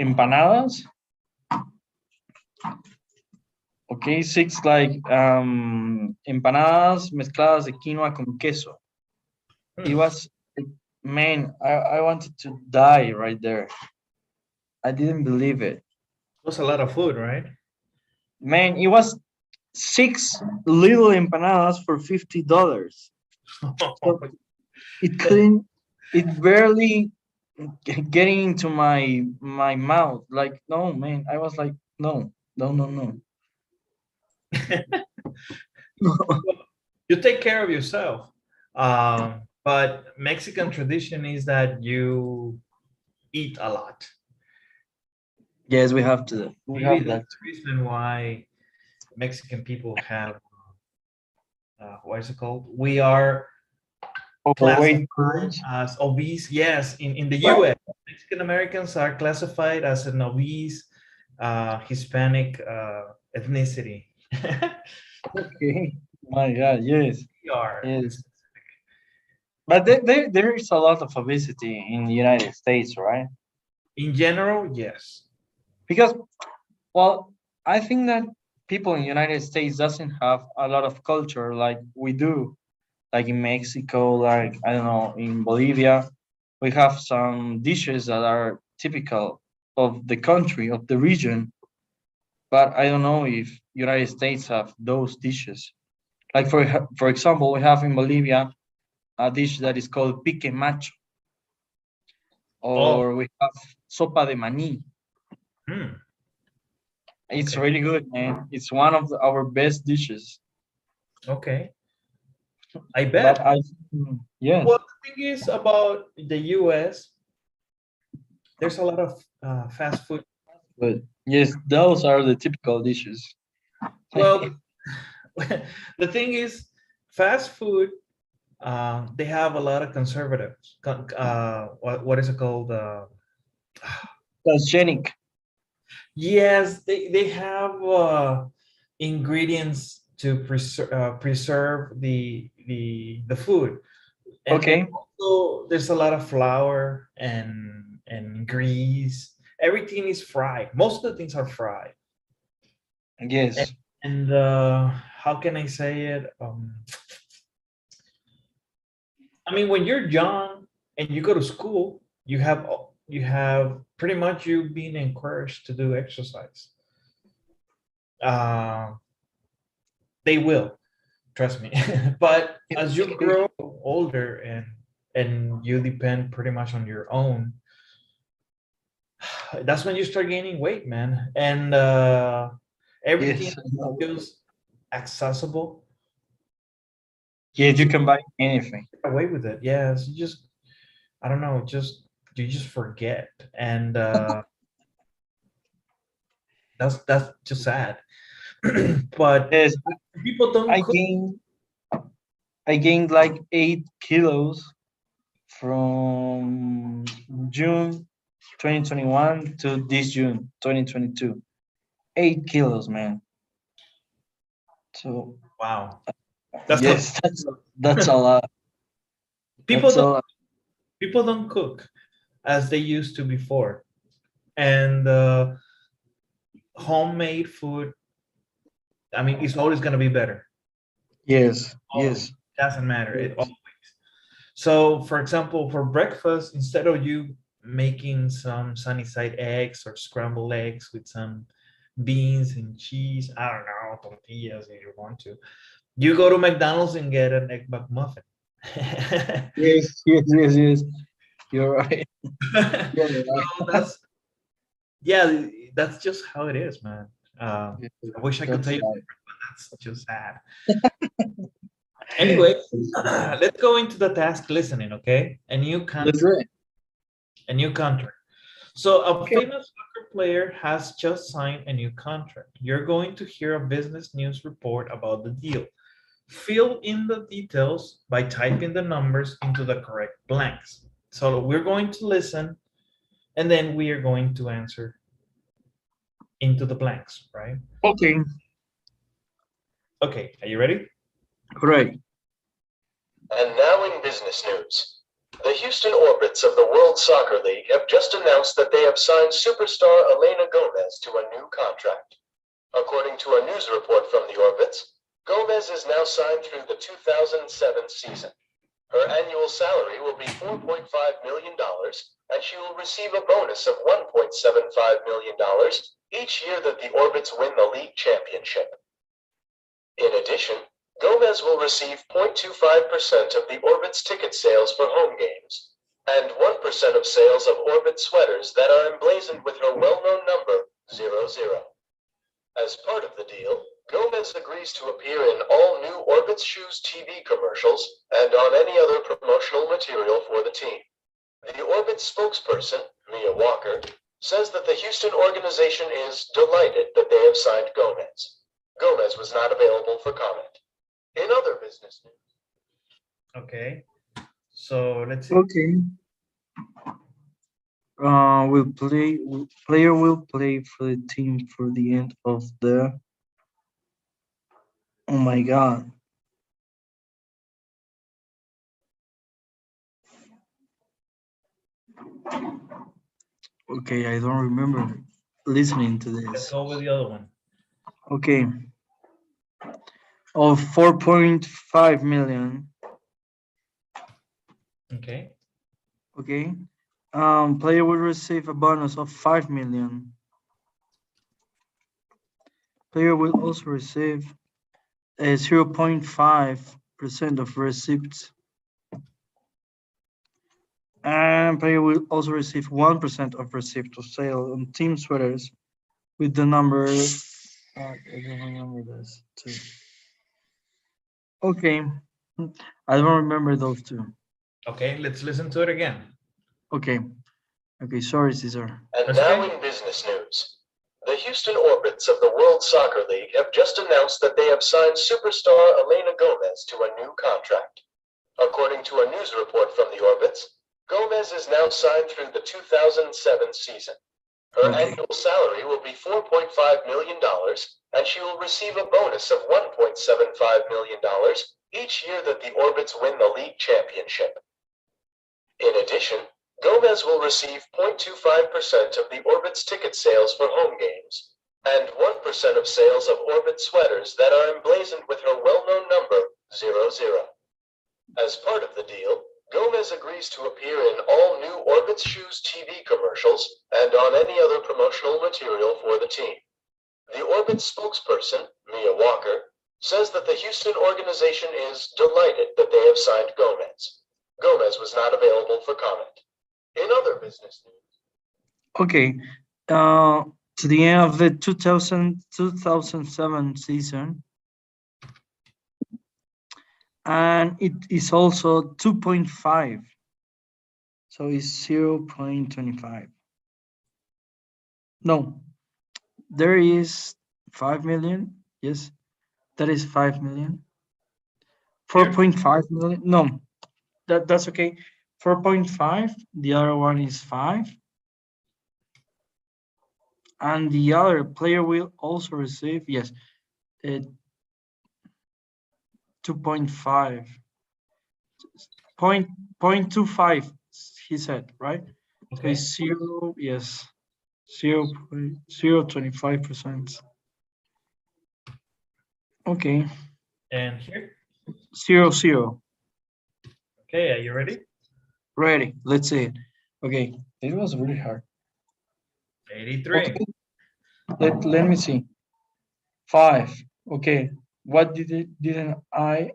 [SPEAKER 2] empanadas. Okay, 6 like empanadas mezcladas de quinoa con queso. It was man, I wanted to die right there. I didn't believe it.
[SPEAKER 1] Was a lot of food, right?
[SPEAKER 2] Man, it was 6 little empanadas for $50. So it couldn't, it barely getting into my mouth. Like, no, man. I was like, no, no, no, no.
[SPEAKER 1] You take care of yourself. But Mexican tradition is that you eat a lot.
[SPEAKER 2] Yes, we have to. We
[SPEAKER 1] Maybe
[SPEAKER 2] have that.
[SPEAKER 1] that's the reason why Mexican people have what is it called? We are
[SPEAKER 2] Overweight
[SPEAKER 1] classified
[SPEAKER 2] persons.
[SPEAKER 1] as obese. Yes, in the US, Mexican Americans are classified as an obese Hispanic ethnicity.
[SPEAKER 2] Okay. My God, yes,
[SPEAKER 1] We are
[SPEAKER 2] yes. But there is a lot of obesity in the United States, right?
[SPEAKER 1] in general, yes.
[SPEAKER 2] Because, well, I think that people in the United States doesn't have a lot of culture like we do, like in Mexico, like I don't know, in Bolivia, we have some dishes that are typical of the country, of the region, but I don't know if United States have those dishes. Like for example, we have in Bolivia a dish that is called pique macho,
[SPEAKER 1] Oh,
[SPEAKER 2] or we have sopa de maní.
[SPEAKER 1] hmm,
[SPEAKER 2] It's
[SPEAKER 1] okay,
[SPEAKER 2] really good, man. It's one of our best dishes.
[SPEAKER 1] okay. I
[SPEAKER 2] But
[SPEAKER 1] bet.
[SPEAKER 2] yeah,
[SPEAKER 1] Well, the thing is about the US, there's a lot of fast food.
[SPEAKER 2] but yes, those are the typical dishes.
[SPEAKER 1] Well, the thing is, fast food, they have a lot of conservatives. What is it called?
[SPEAKER 2] Transgenic.
[SPEAKER 1] Yes, they have ingredients to preserve the food, and
[SPEAKER 2] Okay.
[SPEAKER 1] also there's a lot of flour and grease. Everything is fried. Most of the things are fried. And,
[SPEAKER 2] Yes.
[SPEAKER 1] and how can I say it? I mean, when you're young and you go to school, you have pretty much you being encouraged to do exercise. Uh, they will, trust me. But as you grow older and you depend pretty much on your own, that's when you start gaining weight, man. And everything
[SPEAKER 2] Yes.
[SPEAKER 1] feels accessible.
[SPEAKER 2] Yes, you
[SPEAKER 1] You
[SPEAKER 2] can buy anything.
[SPEAKER 1] get away with it. Yes, you just I don't know, just you just forget. And that's just sad. But
[SPEAKER 2] Yes,
[SPEAKER 1] people don't
[SPEAKER 2] I
[SPEAKER 1] cook.
[SPEAKER 2] gained I gained like 8 kilos from June 2021 to this June 2022. 8 kilos, man. So
[SPEAKER 1] Wow, that's a
[SPEAKER 2] yes, that's a lot.
[SPEAKER 1] people
[SPEAKER 2] That's a
[SPEAKER 1] don't
[SPEAKER 2] lot.
[SPEAKER 1] people don't cook as they used to before. And homemade food, I mean, it's always going to be better.
[SPEAKER 2] Yes,
[SPEAKER 1] Always.
[SPEAKER 2] yes,
[SPEAKER 1] Doesn't matter.
[SPEAKER 2] yes,
[SPEAKER 1] So, for example, for breakfast, instead of you making some sunny side eggs or scrambled eggs with some beans and cheese, I don't know, tortillas if you want to, you go to McDonald's and get an egg McMuffin.
[SPEAKER 2] yes, yes, yes, yes. You're right. You're
[SPEAKER 1] So
[SPEAKER 2] right.
[SPEAKER 1] that's yeah, that's just how it is, man.
[SPEAKER 2] Yes,
[SPEAKER 1] I wish I could tell
[SPEAKER 2] that's
[SPEAKER 1] you,
[SPEAKER 2] right.
[SPEAKER 1] but that's just sad. Anyway, let's go into the task listening, okay?
[SPEAKER 2] Let's do it.
[SPEAKER 1] A new contract. So a
[SPEAKER 2] Okay.
[SPEAKER 1] famous soccer player has just signed a new contract. You're going to hear a business news report about the deal. Fill in the details by typing the numbers into the correct blanks. So we're going to listen and then we are going to answer into the blanks, right?
[SPEAKER 2] Okay.
[SPEAKER 1] Okay, are you ready?
[SPEAKER 2] Correct.
[SPEAKER 4] And now in business news. The Houston Orbits of the World Soccer League have just announced that they have signed superstar Elena Gomez to a new contract. According to a news report from the Orbits, Gomez is now signed through the 2007 season. Her annual salary will be $4.5 million, and she will receive a bonus of $1.75 million each year that the Orbits win the league championship. In addition, Gomez will receive 0.25% of the Orbit's ticket sales for home games, and 1% of sales of Orbit sweaters that are emblazoned with her well-known number, 00. As part of the deal, Gomez agrees to appear in all new Orbit Shoes TV commercials and on any other promotional material for the team. The Orbit spokesperson, Mia Walker, says that the Houston organization is delighted that they have signed Gomez. Gomez was not available for comment. In other business news,
[SPEAKER 1] Okay. So let's see.
[SPEAKER 2] Okay. Player will play for the team for the end of the. Oh my God. Okay, I don't remember listening to
[SPEAKER 1] Let's
[SPEAKER 2] this.
[SPEAKER 1] go with the other one.
[SPEAKER 2] Okay. Of 4.5 million.
[SPEAKER 1] Okay.
[SPEAKER 2] Okay. Player will receive a bonus of 5 million. Player will also receive a 0.5% of receipts. And player will also receive 1% of receipt of sale on team sweaters with the number. I don't remember this too. Okay, I don't remember those two.
[SPEAKER 1] Okay, let's listen to it again.
[SPEAKER 2] Okay, sorry, Cesar.
[SPEAKER 4] And
[SPEAKER 1] That's
[SPEAKER 4] now
[SPEAKER 1] okay.
[SPEAKER 4] in business news. The Houston Orbits of the World Soccer League have just announced that they have signed superstar Elena Gomez to a new contract. According to a news report from the Orbits, Gomez is now signed through the 2007 season. Her annual salary will be $4.5 million, and she will receive a bonus of $1.75 million each year that the Orbits win the league championship. In addition, Gomez will receive 0.25% of the Orbit's ticket sales for home games, and 1% of sales of Orbit sweaters that are emblazoned with her well-known number, 00. As part of the deal, Gomez agrees to appear in all new Orbit Shoes TV commercials and on any other promotional material for the team. The Orbit spokesperson, Mia Walker, says that the Houston organization is delighted that they have signed Gomez. Gomez was not available for comment. In other business news.
[SPEAKER 2] Okay, to the end of the 2007 season, and it is also 2.5, so it's 0.25. No, there is 5 million. Yes, that is 5 million. 4.5 million. No, that's okay. 4.5. The other one is 5. And the other player will also receive, yes, 2.5. 0.25, he said, right?
[SPEAKER 1] Okay.
[SPEAKER 2] So zero, yes, 0.025%. Okay.
[SPEAKER 1] And here?
[SPEAKER 2] 0.
[SPEAKER 1] Okay, are you ready?
[SPEAKER 2] Ready, let's see it. Okay, it was really hard.
[SPEAKER 1] 83.
[SPEAKER 2] Okay. Let me see. 5. Okay. What didn't I?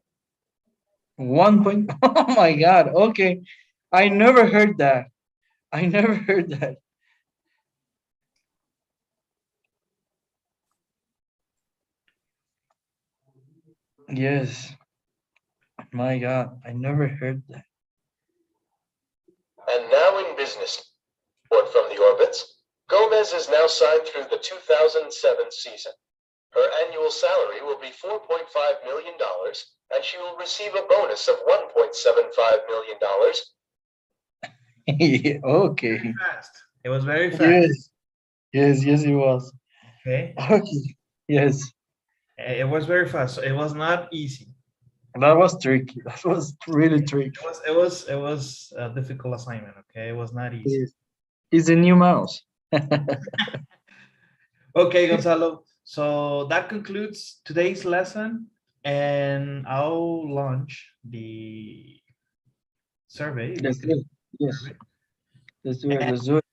[SPEAKER 2] 1 point. Oh my God. Okay. I never heard that. I never heard that. Yes. My God. I never heard that.
[SPEAKER 4] And now in business. Report from the Orbits. Gomez is now signed through the 2007 season. Her annual salary will be $4.5 million, and she will receive a bonus of $1.75 million.
[SPEAKER 2] Okay.
[SPEAKER 1] Fast. It was very fast.
[SPEAKER 2] Yes, it was.
[SPEAKER 1] Okay.
[SPEAKER 2] Okay. Yes.
[SPEAKER 1] It was very fast. So it was not easy.
[SPEAKER 2] That was tricky. That was really tricky.
[SPEAKER 1] It was a difficult assignment. Okay, it was not easy.
[SPEAKER 2] Yes. It's a new mouse.
[SPEAKER 1] Okay, Gonzalo. So that concludes today's lesson, and I'll launch the survey.
[SPEAKER 2] Let's do it. Yes.
[SPEAKER 1] Survey.
[SPEAKER 2] Let's do it.
[SPEAKER 1] And
[SPEAKER 2] Let's do it.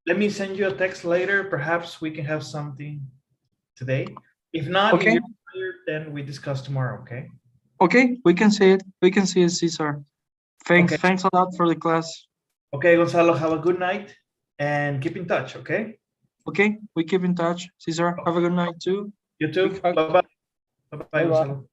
[SPEAKER 1] let me send you a text later. Perhaps we can have something today. If not, if
[SPEAKER 2] Okay.
[SPEAKER 1] you're tired, then we discuss tomorrow. Okay.
[SPEAKER 2] Okay. We can see it. We can see it, Cesar. Thanks.
[SPEAKER 1] Okay.
[SPEAKER 2] Thanks a lot for the class.
[SPEAKER 1] Okay, Gonzalo. Have a good night, and keep in touch. Okay.
[SPEAKER 2] Okay. We keep in touch. Cesar, have a good night too.
[SPEAKER 1] You too.
[SPEAKER 2] Big hug.
[SPEAKER 1] Bye bye. Bye bye,
[SPEAKER 2] Bye-bye.
[SPEAKER 1] Gonzalo.